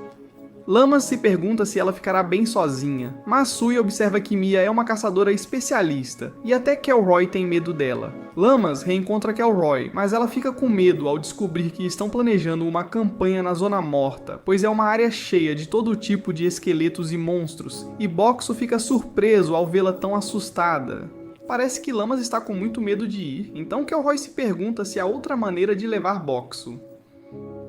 Lamas se pergunta se ela ficará bem sozinha, mas Sui observa que Mia é uma caçadora especialista, e até Kelroy tem medo dela. Lamas reencontra Kelroy, mas ela fica com medo ao descobrir que estão planejando uma campanha na Zona Morta, pois é uma área cheia de todo tipo de esqueletos e monstros, e Boxo fica surpreso ao vê-la tão assustada. Parece que Lamas está com muito medo de ir, então Kelroy se pergunta se há outra maneira de levar Boxo.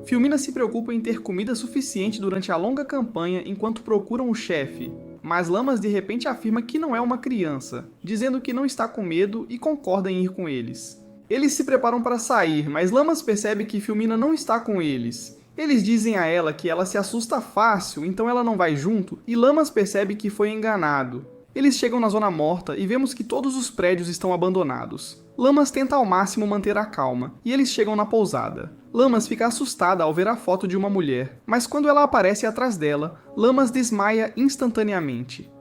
Filmina se preocupa em ter comida suficiente durante a longa campanha enquanto procuram o chefe, mas Lamas de repente afirma que não é uma criança, dizendo que não está com medo e concorda em ir com eles. Eles se preparam para sair, mas Lamas percebe que Filmina não está com eles. Eles dizem a ela que ela se assusta fácil, então ela não vai junto, e Lamas percebe que foi enganado. Eles chegam na Zona Morta e vemos que todos os prédios estão abandonados. Lamas tenta ao máximo manter a calma, e eles chegam na pousada. Lamas fica assustada ao ver a foto de uma mulher, mas quando ela aparece atrás dela, Lamas desmaia instantaneamente.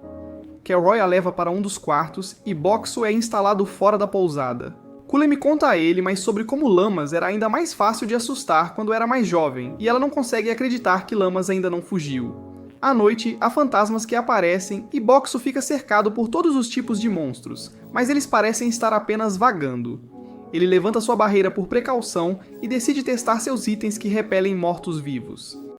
Kelroy a leva para um dos quartos e Boxo é instalado fora da pousada. Cullen conta a ele mais sobre como Lamas era ainda mais fácil de assustar quando era mais jovem, e ela não consegue acreditar que Lamas ainda não fugiu. À noite, há fantasmas que aparecem e Boxo fica cercado por todos os tipos de monstros, mas eles parecem estar apenas vagando. Ele levanta sua barreira por precaução e decide testar seus itens que repelem mortos-vivos.